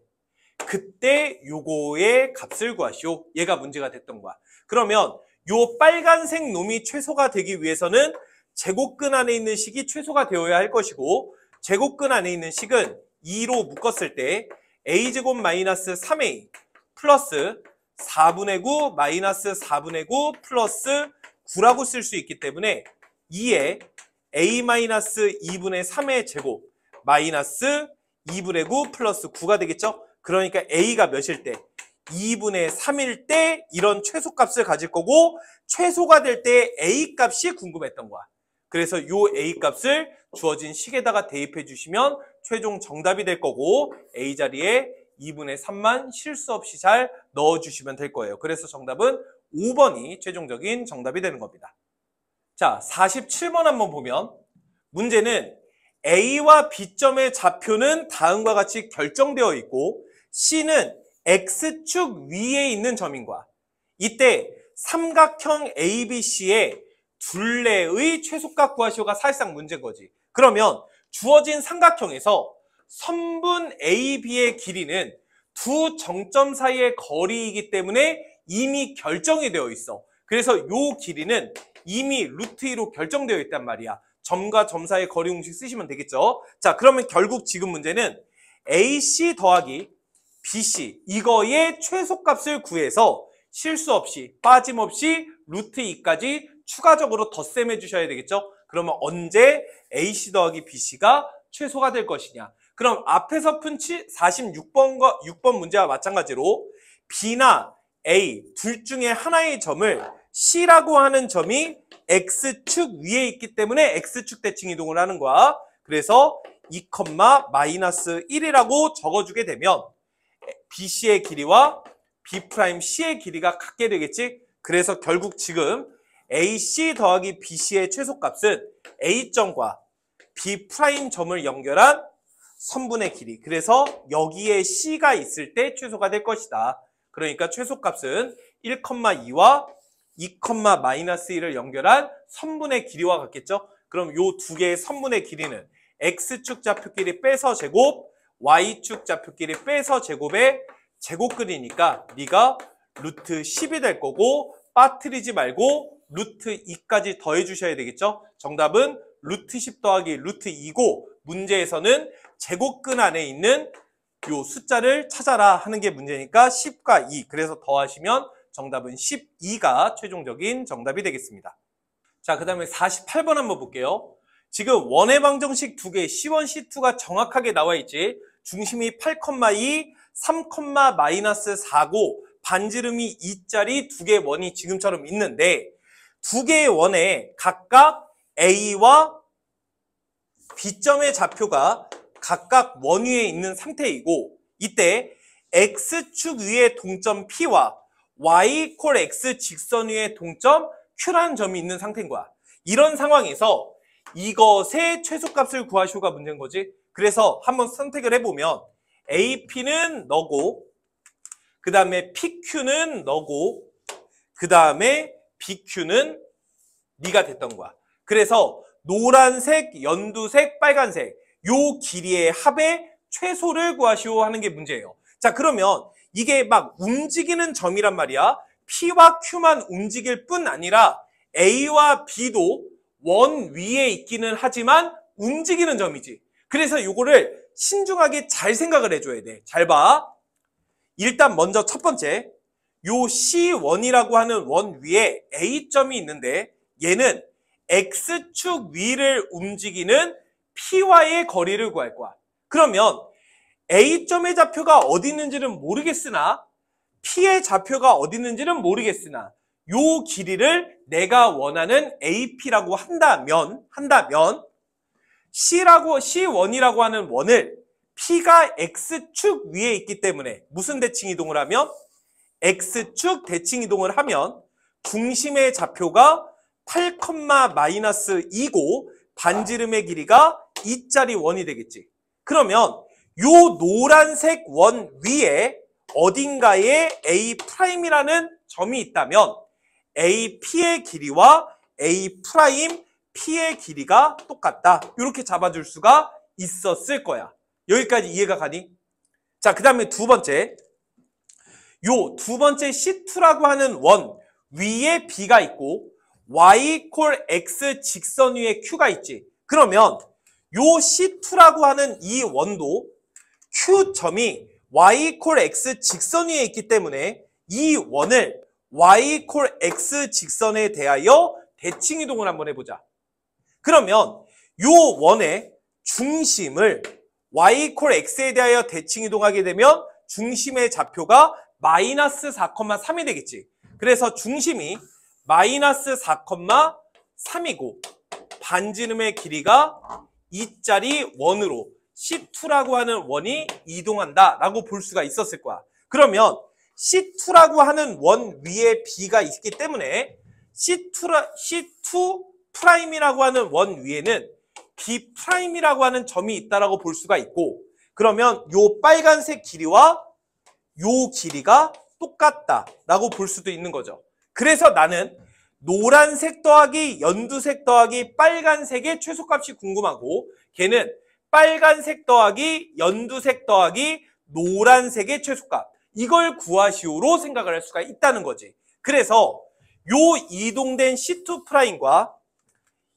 그때 요거의 값을 구하시오. 얘가 문제가 됐던 거야. 그러면 요 빨간색 놈이 최소가 되기 위해서는 제곱근 안에 있는 식이 최소가 되어야 할 것이고 제곱근 안에 있는 식은 2로 묶었을 때 A제곱 마이너스 3A 플러스 4분의 9 마이너스 4분의 9 플러스 9라고 쓸 수 있기 때문에 2에 A 마이너스 2분의 3의 제곱 마이너스 2분의 9 플러스 9가 되겠죠? 그러니까 A가 몇일 때? 2분의 3일 때 이런 최소값을 가질 거고 최소가 될 때 A 값이 궁금했던 거야. 그래서 요 A 값을 주어진 식에다가 대입해 주시면 최종 정답이 될 거고 A 자리에 2분의 3만 실수 없이 잘 넣어주시면 될 거예요. 그래서 정답은 5번이 최종적인 정답이 되는 겁니다. 자, 47번 한번 보면 문제는 A와 B점의 좌표는 다음과 같이 결정되어 있고 C는 X축 위에 있는 점인 거야. 이때 삼각형 ABC의 둘레의 최소값 구하시오가 사실상 문제인 거지. 그러면 주어진 삼각형에서 선분 AB의 길이는 두 정점 사이의 거리이기 때문에 이미 결정이 되어 있어. 그래서 요 길이는 이미 루트 2로 결정되어 있단 말이야. 점과 점 사이의 거리 공식 쓰시면 되겠죠. 자, 그러면 결국 지금 문제는 AC 더하기 BC 이거의 최소값을 구해서 실수 없이 빠짐없이 루트 2까지 추가적으로 덧셈해 주셔야 되겠죠. 그러면 언제 AC 더하기 BC가 최소가 될 것이냐. 그럼 앞에서 푼 46번과 6번 문제와 마찬가지로 B나 A 둘 중에 하나의 점을 C라고 하는 점이 X축 위에 있기 때문에 X축 대칭 이동을 하는 거야. 그래서 2,-1이라고 적어주게 되면 BC의 길이와 B'C의 길이가 같게 되겠지? 그래서 결국 지금 AC 더하기 BC의 최소값은 A점과 B'점을 연결한 선분의 길이. 그래서 여기에 C가 있을 때 최소가 될 것이다. 그러니까 최소값은 1,2와 2,-1을 연결한 선분의 길이와 같겠죠? 그럼 요 두 개의 선분의 길이는 X축 좌표끼리 빼서 제곱, Y축 좌표끼리 빼서 제곱의 제곱글이니까 네가 루트 10이 될 거고 빠뜨리지 말고 루트 2까지 더해 주셔야 되겠죠? 정답은 루트 10 더하기 루트 2고 문제에서는 제곱근 안에 있는 요 숫자를 찾아라 하는 게 문제니까 10과 2 그래서 더하시면 정답은 12가 최종적인 정답이 되겠습니다. 자, 그 다음에 48번 한번 볼게요. 지금 원의 방정식 두 개 C1, C2가 정확하게 나와 있지. 중심이 8,2, 3,-4고 반지름이 2짜리 두 개의 원이 지금처럼 있는데 두 개의 원에 각각 A와 B점의 좌표가 각각 원 위에 있는 상태이고 이때 X축 위에 동점 P와 Y = X 직선 위에 동점 Q라는 점이 있는 상태인 거야. 이런 상황에서 이것의 최소값을 구하시오가 문제인 거지. 그래서 한번 선택을 해보면 AP는 너고 그 다음에 PQ는 너고 그 다음에 BQ는 네가 됐던 거야. 그래서 노란색, 연두색, 빨간색 요 길이의 합의 최소를 구하시오 하는 게 문제예요. 자, 그러면 이게 막 움직이는 점이란 말이야. P와 Q만 움직일 뿐 아니라 A와 B도 원 위에 있기는 하지만 움직이는 점이지. 그래서 요거를 신중하게 잘 생각을 해줘야 돼. 잘 봐. 일단 먼저 첫 번째 요 C1이라고 하는 원 위에 A점이 있는데 얘는 X축 위를 움직이는 P와의 거리를 구할 거야. 그러면 A점의 좌표가 어디 있는지는 모르겠으나 P의 좌표가 어디 있는지는 모르겠으나 요 길이를 내가 원하는 AP라고 한다면 C1이라고 하는 원을 P가 X축 위에 있기 때문에 무슨 대칭 이동을 하면 X축 대칭 이동을 하면 중심의 좌표가 8,-2고 반지름의 길이가 2짜리 원이 되겠지. 그러면 요 노란색 원 위에 어딘가에 A'이라는 점이 있다면 AP의 길이와 A'P의 길이가 똑같다. 이렇게 잡아줄 수가 있었을 거야. 여기까지 이해가 가니? 자, 그 다음에 두 번째. 요 두 번째 C2라고 하는 원 위에 B가 있고 Y = X 직선 위에 Q가 있지. 그러면 요 C2라고 하는 이 원도 Q점이 Y = X 직선 위에 있기 때문에 이 원을 Y = X 직선에 대하여 대칭 이동을 한번 해보자. 그러면 요 원의 중심을 Y = X에 대하여 대칭 이동하게 되면 중심의 좌표가 마이너스 4,3이 되겠지. 그래서 중심이 마이너스 4,3이고 반지름의 길이가 2짜리 원으로 C2라고 하는 원이 이동한다 라고 볼 수가 있었을 거야. 그러면 C2라고 하는 원 위에 B가 있기 때문에 C2 프라임이라고 하는 원 위에는 B 프라임이라고 하는 점이 있다라고 볼 수가 있고, 그러면 요 빨간색 길이와 요 길이가 똑같다라고 볼 수도 있는 거죠. 그래서 나는 노란색 더하기 연두색 더하기 빨간색의 최소값이 궁금하고, 걔는 빨간색 더하기 연두색 더하기 노란색의 최소값, 이걸 구하시오로 생각을 할 수가 있다는 거지. 그래서 요 이동된 C2 프라임과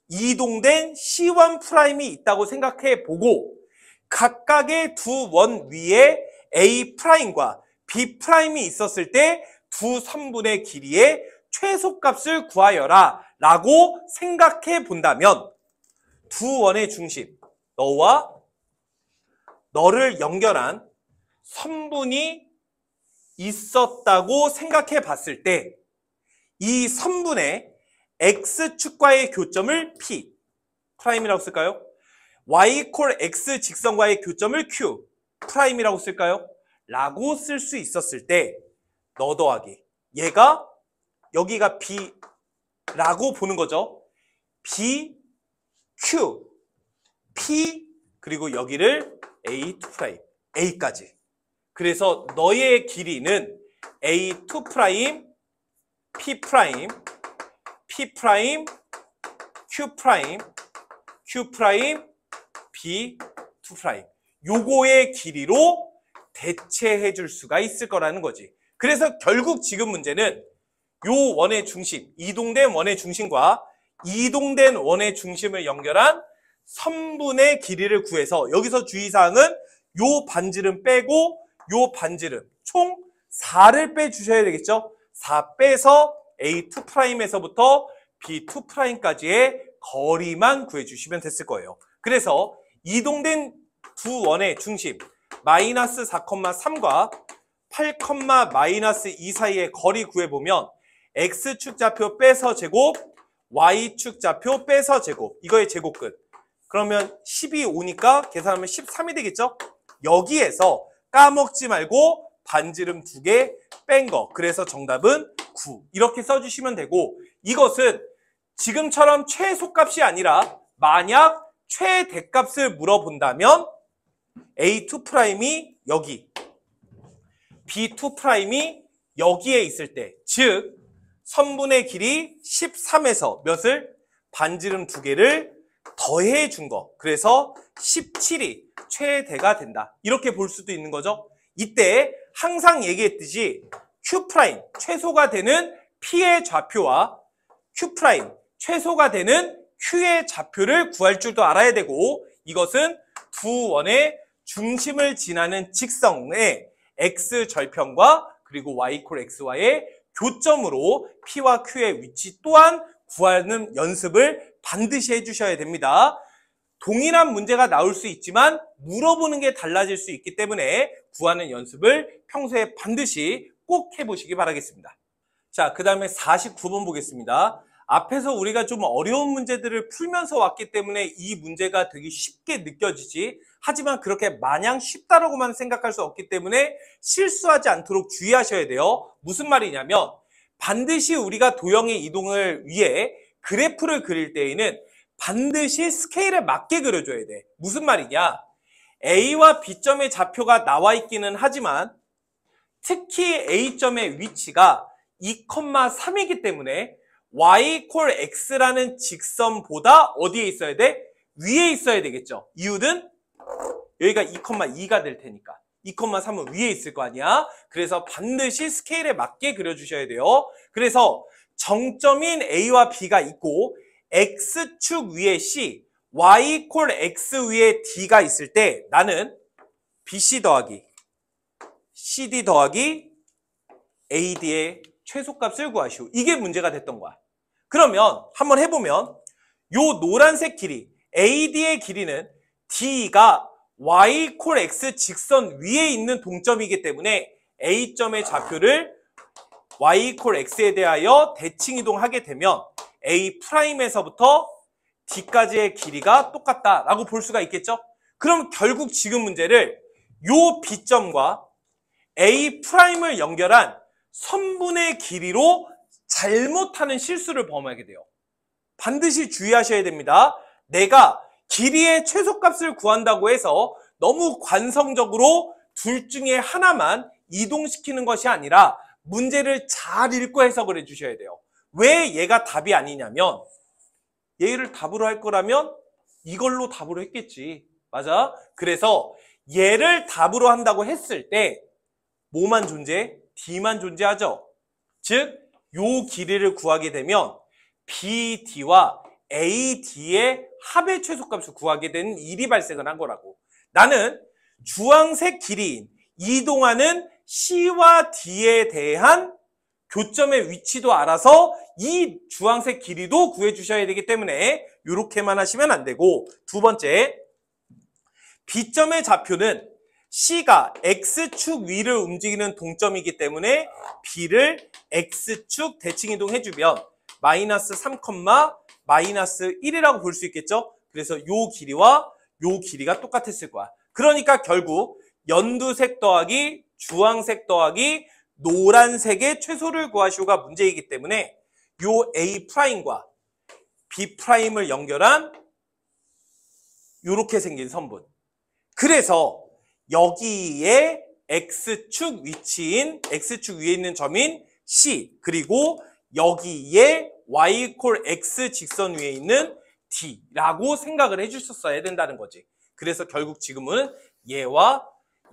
이동된 C1 프라임이 있다고 생각해 보고, 각각의 두 원 위에 A 프라임과 B 프라임이 있었을 때 두 선분의 길이의 최소값을 구하여라 라고 생각해 본다면, 두 원의 중심, 너와 너를 연결한 선분이 있었다고 생각해 봤을 때, 이 선분의 X축과의 교점을 P 프라임이라고 쓸까요? Y 콜 X 직선과의 교점을 Q 프라임이라고 쓸까요? 라고 쓸 수 있었을 때, 너 더하기 얘가 여기가 B라고 보는 거죠. B, Q, P, 그리고 여기를 A2 프라임, A까지. 그래서 너의 길이는 A2 프라임, P 프라임, P 프라임, Q 프라임, Q 프라임, B2 프라임. 요거의 길이로 대체해 줄 수가 있을 거라는 거지. 그래서 결국 지금 문제는 요 원의 중심, 이동된 원의 중심과 이동된 원의 중심을 연결한 선분의 길이를 구해서, 여기서 주의사항은 요 반지름 빼고 요 반지름 총 4를 빼주셔야 되겠죠. 4 빼서 A2 프라임에서부터 B2 프라임까지의 거리만 구해주시면 됐을 거예요. 그래서 이동된 두 원의 중심 마이너스 4,3과 8, 마이너스 2 사이의 거리 구해보면 X축 좌표 빼서 제곱, Y축 좌표 빼서 제곱, 이거의 제곱끝. 그러면 10이 오니까 계산하면 13이 되겠죠? 여기에서 까먹지 말고 반지름 2개 뺀 거. 그래서 정답은 9. 이렇게 써주시면 되고, 이것은 지금처럼 최소값이 아니라 만약 최대값을 물어본다면 A2 프라임이 여기, B2 프라임이 여기에 있을 때, 즉 선분의 길이 13에서 몇을? 반지름 2개를 더해 준 거. 그래서 17이 최대가 된다. 이렇게 볼 수도 있는 거죠. 이때 항상 얘기했듯이 Q 프라임 최소가 되는 P의 좌표와 Q 프라임 최소가 되는 Q의 좌표를 구할 줄도 알아야 되고, 이것은 두 원의 중심을 지나는 직선의 X 절편과 그리고 Y 콜 XY의 교점으로 P와 Q의 위치 또한 구하는 연습을 반드시 해주셔야 됩니다. 동일한 문제가 나올 수 있지만 물어보는 게 달라질 수 있기 때문에 구하는 연습을 평소에 반드시 꼭 해보시기 바라겠습니다. 자, 그 다음에 49번 보겠습니다. 앞에서 우리가 좀 어려운 문제들을 풀면서 왔기 때문에 이 문제가 되게 쉽게 느껴지지, 하지만 그렇게 마냥 쉽다라고만 생각할 수 없기 때문에 실수하지 않도록 주의하셔야 돼요. 무슨 말이냐면, 반드시 우리가 도형의 이동을 위해 그래프를 그릴 때에는 반드시 스케일에 맞게 그려줘야 돼. 무슨 말이냐? A와 B점의 좌표가 나와 있기는 하지만 특히 A점의 위치가 2,3이기 때문에 Y 콜 X라는 직선보다 어디에 있어야 돼? 위에 있어야 되겠죠. 이유는 여기가 2,2가 될 테니까 2,3은 위에 있을 거 아니야. 그래서 반드시 스케일에 맞게 그려주셔야 돼요. 그래서 정점인 A와 B가 있고 X축 위에 C, Y 콜 X 위에 D가 있을 때 나는 BC 더하기 CD 더하기 AD의 최소값을 구하시오. 이게 문제가 됐던 거야. 그러면 한번 해보면 요 노란색 길이 AD의 길이는 D가 y 콜 x 직선 위에 있는 동점이기 때문에 A점의 좌표를 y 콜 x에 대하여 대칭 이동하게 되면 A'에서부터 D까지의 길이가 똑같다라고 볼 수가 있겠죠? 그럼 결국 지금 문제를 요 B점과 A'을 연결한 선분의 길이로 잘못하는 실수를 범하게 돼요. 반드시 주의하셔야 됩니다. 내가 길이의 최소값을 구한다고 해서 너무 관성적으로 둘 중에 하나만 이동시키는 것이 아니라 문제를 잘 읽고 해석을 해주셔야 돼요. 왜 얘가 답이 아니냐면 얘를 답으로 할 거라면 이걸로 답으로 했겠지. 맞아? 그래서 얘를 답으로 한다고 했을 때 뭐만 존재해? D만 존재하죠. 즉, 요 길이를 구하게 되면 BD와 AD의 합의 최소값을 구하게 되는 일이 발생을 한 거라고. 나는 주황색 길이인 이동하는 C와 D에 대한 교점의 위치도 알아서 이 주황색 길이도 구해주셔야 되기 때문에 이렇게만 하시면 안 되고, 두 번째, B점의 좌표는 C가 X축 위를 움직이는 동점이기 때문에 B를 X축 대칭 이동해주면 마이너스 3, 마이너스 1이라고 볼 수 있겠죠? 그래서 요 길이와 요 길이가 똑같았을 거야. 그러니까 결국 연두색 더하기 주황색 더하기 노란색의 최소를 구하시오가 문제이기 때문에 요 A'과 B'을 연결한 요렇게 생긴 선분. 그래서 여기에 X축 위치인, X축 위에 있는 점인 C, 그리고 여기에 Y 콜 X 직선 위에 있는 D라고 생각을 해주셨어야 된다는 거지. 그래서 결국 지금은 얘와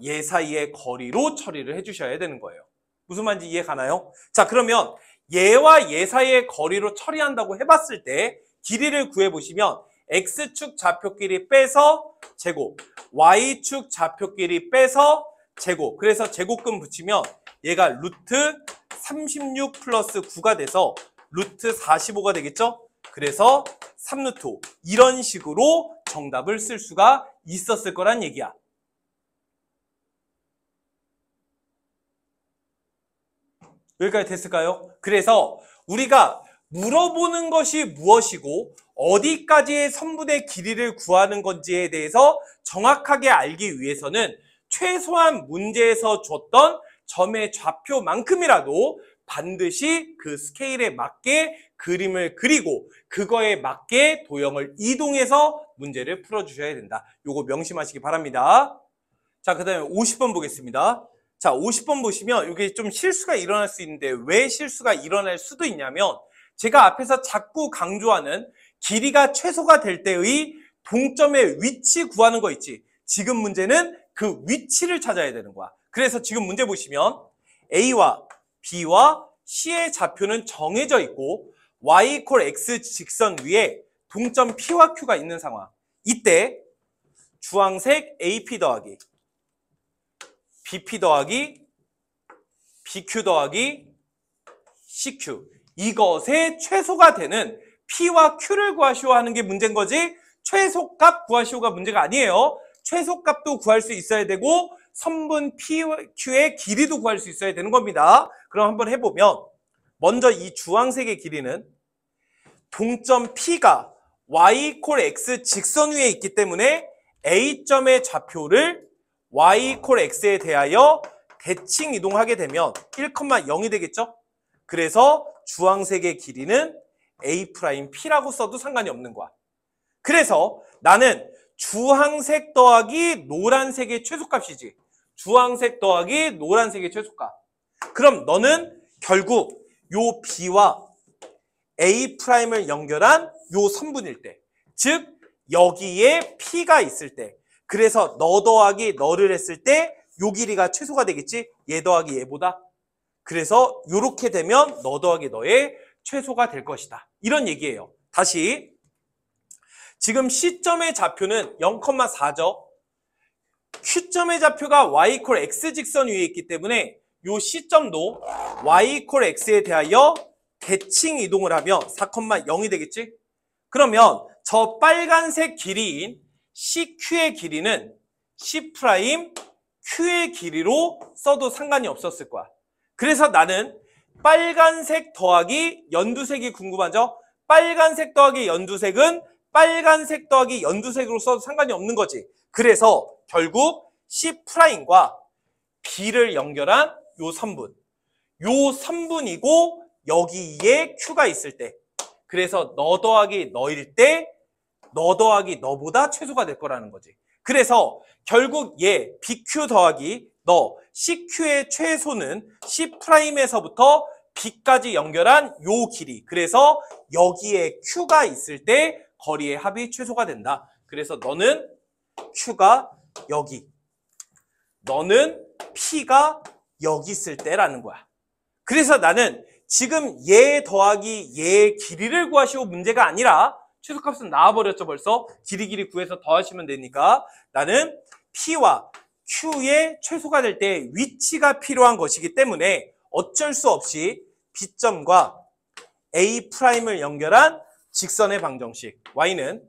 얘 사이의 거리로 처리를 해주셔야 되는 거예요. 무슨 말인지 이해 가나요? 자, 그러면 얘와 얘 사이의 거리로 처리한다고 해봤을 때 길이를 구해보시면 X축 좌표끼리 빼서 제곱, Y축 좌표끼리 빼서 제곱, 그래서 제곱근 붙이면 얘가 루트 36 플러스 9가 돼서 루트 45가 되겠죠? 그래서 3루트 5. 이런 식으로 정답을 쓸 수가 있었을 거란 얘기야. 여기까지 됐을까요? 그래서 우리가 물어보는 것이 무엇이고 어디까지의 선분의 길이를 구하는 건지에 대해서 정확하게 알기 위해서는 최소한 문제에서 줬던 점의 좌표만큼이라도 반드시 그 스케일에 맞게 그림을 그리고 그거에 맞게 도형을 이동해서 문제를 풀어주셔야 된다. 요거 명심하시기 바랍니다. 자, 그 다음에 50번 보겠습니다. 자, 50번 보시면 이게 좀 실수가 일어날 수 있는데 왜 실수가 일어날 수도 있냐면 제가 앞에서 자꾸 강조하는 길이가 최소가 될 때의 동점의 위치 구하는 거 있지. 지금 문제는 그 위치를 찾아야 되는 거야. 그래서 지금 문제 보시면 A와 B와 C의 좌표는 정해져 있고 Y 콜 X 직선 위에 동점 P와 Q가 있는 상황. 이때 주황색 AP 더하기 BP 더하기 BQ 더하기 CQ, 이것의 최소가 되는 P와 Q를 구하시오 하는 게 문제인 거지 최소값 구하시오가 문제가 아니에요. 최소값도 구할 수 있어야 되고 선분 PQ의 길이도 구할 수 있어야 되는 겁니다. 그럼 한번 해보면 먼저 이 주황색의 길이는 동점 P가 Y 콜 X 직선 위에 있기 때문에 A점의 좌표를 Y 콜 X에 대하여 대칭 이동하게 되면 1,0이 되겠죠? 그래서 주황색의 길이는 A'P라고 써도 상관이 없는 거야. 그래서 나는 주황색 더하기 노란색의 최소값이지. 주황색 더하기 노란색의 최소값. 그럼 너는 결국 요 B와 A'을 연결한 요 선분일 때, 즉 여기에 P가 있을 때, 그래서 너 더하기 너를 했을 때 요 길이가 최소가 되겠지? 얘 더하기 얘보다. 그래서 요렇게 되면 너 더하기 너의 최소가 될 것이다. 이런 얘기예요. 다시 지금 C점의 좌표는 0,4죠. Q점의 좌표가 Y 콜 X 직선 위에 있기 때문에 요 C점도 Y 콜 X에 대하여 대칭 이동을 하면 4,0이 되겠지? 그러면 저 빨간색 길이인 CQ의 길이는 C 프라임 Q의 길이로 써도 상관이 없었을 거야. 그래서 나는 빨간색 더하기 연두색이 궁금하죠? 빨간색 더하기 연두색은 빨간색 더하기 연두색으로 써도 상관이 없는 거지. 그래서 결국 C 프라임과 B를 연결한 요 선분. 요 선분이고 여기에 Q가 있을 때. 그래서 너 더하기 너일 때 너 더하기 너보다 최소가 될 거라는 거지. 그래서 결국 얘 BQ 더하기 너 CQ의 최소는 C 프라임에서부터 B까지 연결한 요 길이. 그래서 여기에 Q가 있을 때 거리의 합이 최소가 된다. 그래서 너는 Q가 여기, 너는 P가 여기 있을 때라는 거야. 그래서 나는 지금 얘 더하기 얘의 길이를 구하시오 문제가 아니라 최소값은 나와버렸죠 벌써. 길이 구해서 더하시면 되니까 나는 P와 Q의 최소가 될 때 위치가 필요한 것이기 때문에 어쩔 수 없이 B점과 A'을 연결한 직선의 방정식 Y는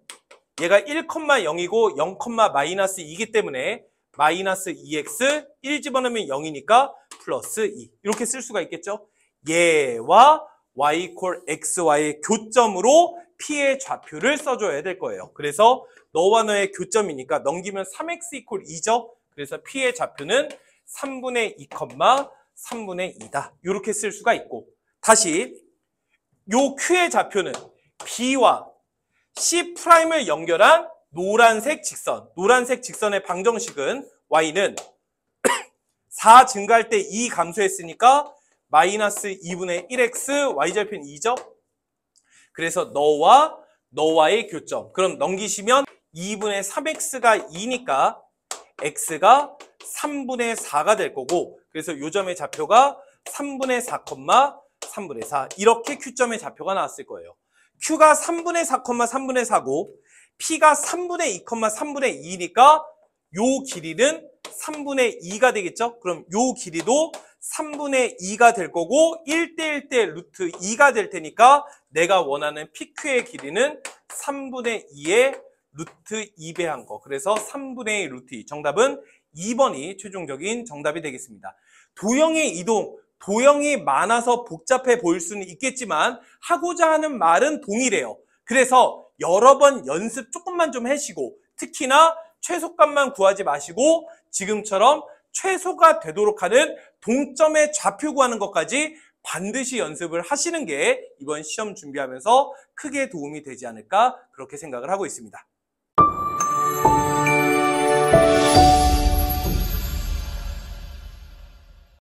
얘가 1,0이고 0,-2이기 때문에 마이너스 2x 1 집어넣으면 0이니까 플러스 2 이렇게 쓸 수가 있겠죠. 얘와 y equal xy의 교점으로 p의 좌표를 써줘야 될 거예요. 그래서 너와 너의 교점이니까 넘기면 3x equal 2죠. 그래서 p의 좌표는 3분의 2, 3분의 2다. 이렇게 쓸 수가 있고 다시 요 q의 좌표는 b와 C'을 연결한 노란색 직선의 방정식은 y는 4 증가할 때 2 감소했으니까 마이너스 2분의 1x y절편 2죠. 그래서 너와의 교점. 그럼 넘기시면 2분의 3x가 2니까 x가 3분의 4가 될 거고 그래서 요 점의 좌표가 3분의 4, 3분의 4 이렇게 q점의 좌표가 나왔을 거예요. q가 3분의 4, 3분의 4고 p가 3분의 2, 3분의 2니까 요 길이는 3분의 2가 되겠죠? 그럼 요 길이도 3분의 2가 될 거고 1대 1대 루트 2가 될 테니까 내가 원하는 PQ의 길이는 3분의 2의 루트 2배한 거. 그래서 3분의 2 루트 2. 정답은 2번이 최종적인 정답이 되겠습니다. 도형의 이동, 도형이 많아서 복잡해 보일 수는 있겠지만 하고자 하는 말은 동일해요. 그래서 여러 번 연습 조금만 좀 하시고 특히나 최소값만 구하지 마시고 지금처럼 최소가 되도록 하는 동점의 좌표 구하는 것까지 반드시 연습을 하시는 게 이번 시험 준비하면서 크게 도움이 되지 않을까 그렇게 생각을 하고 있습니다.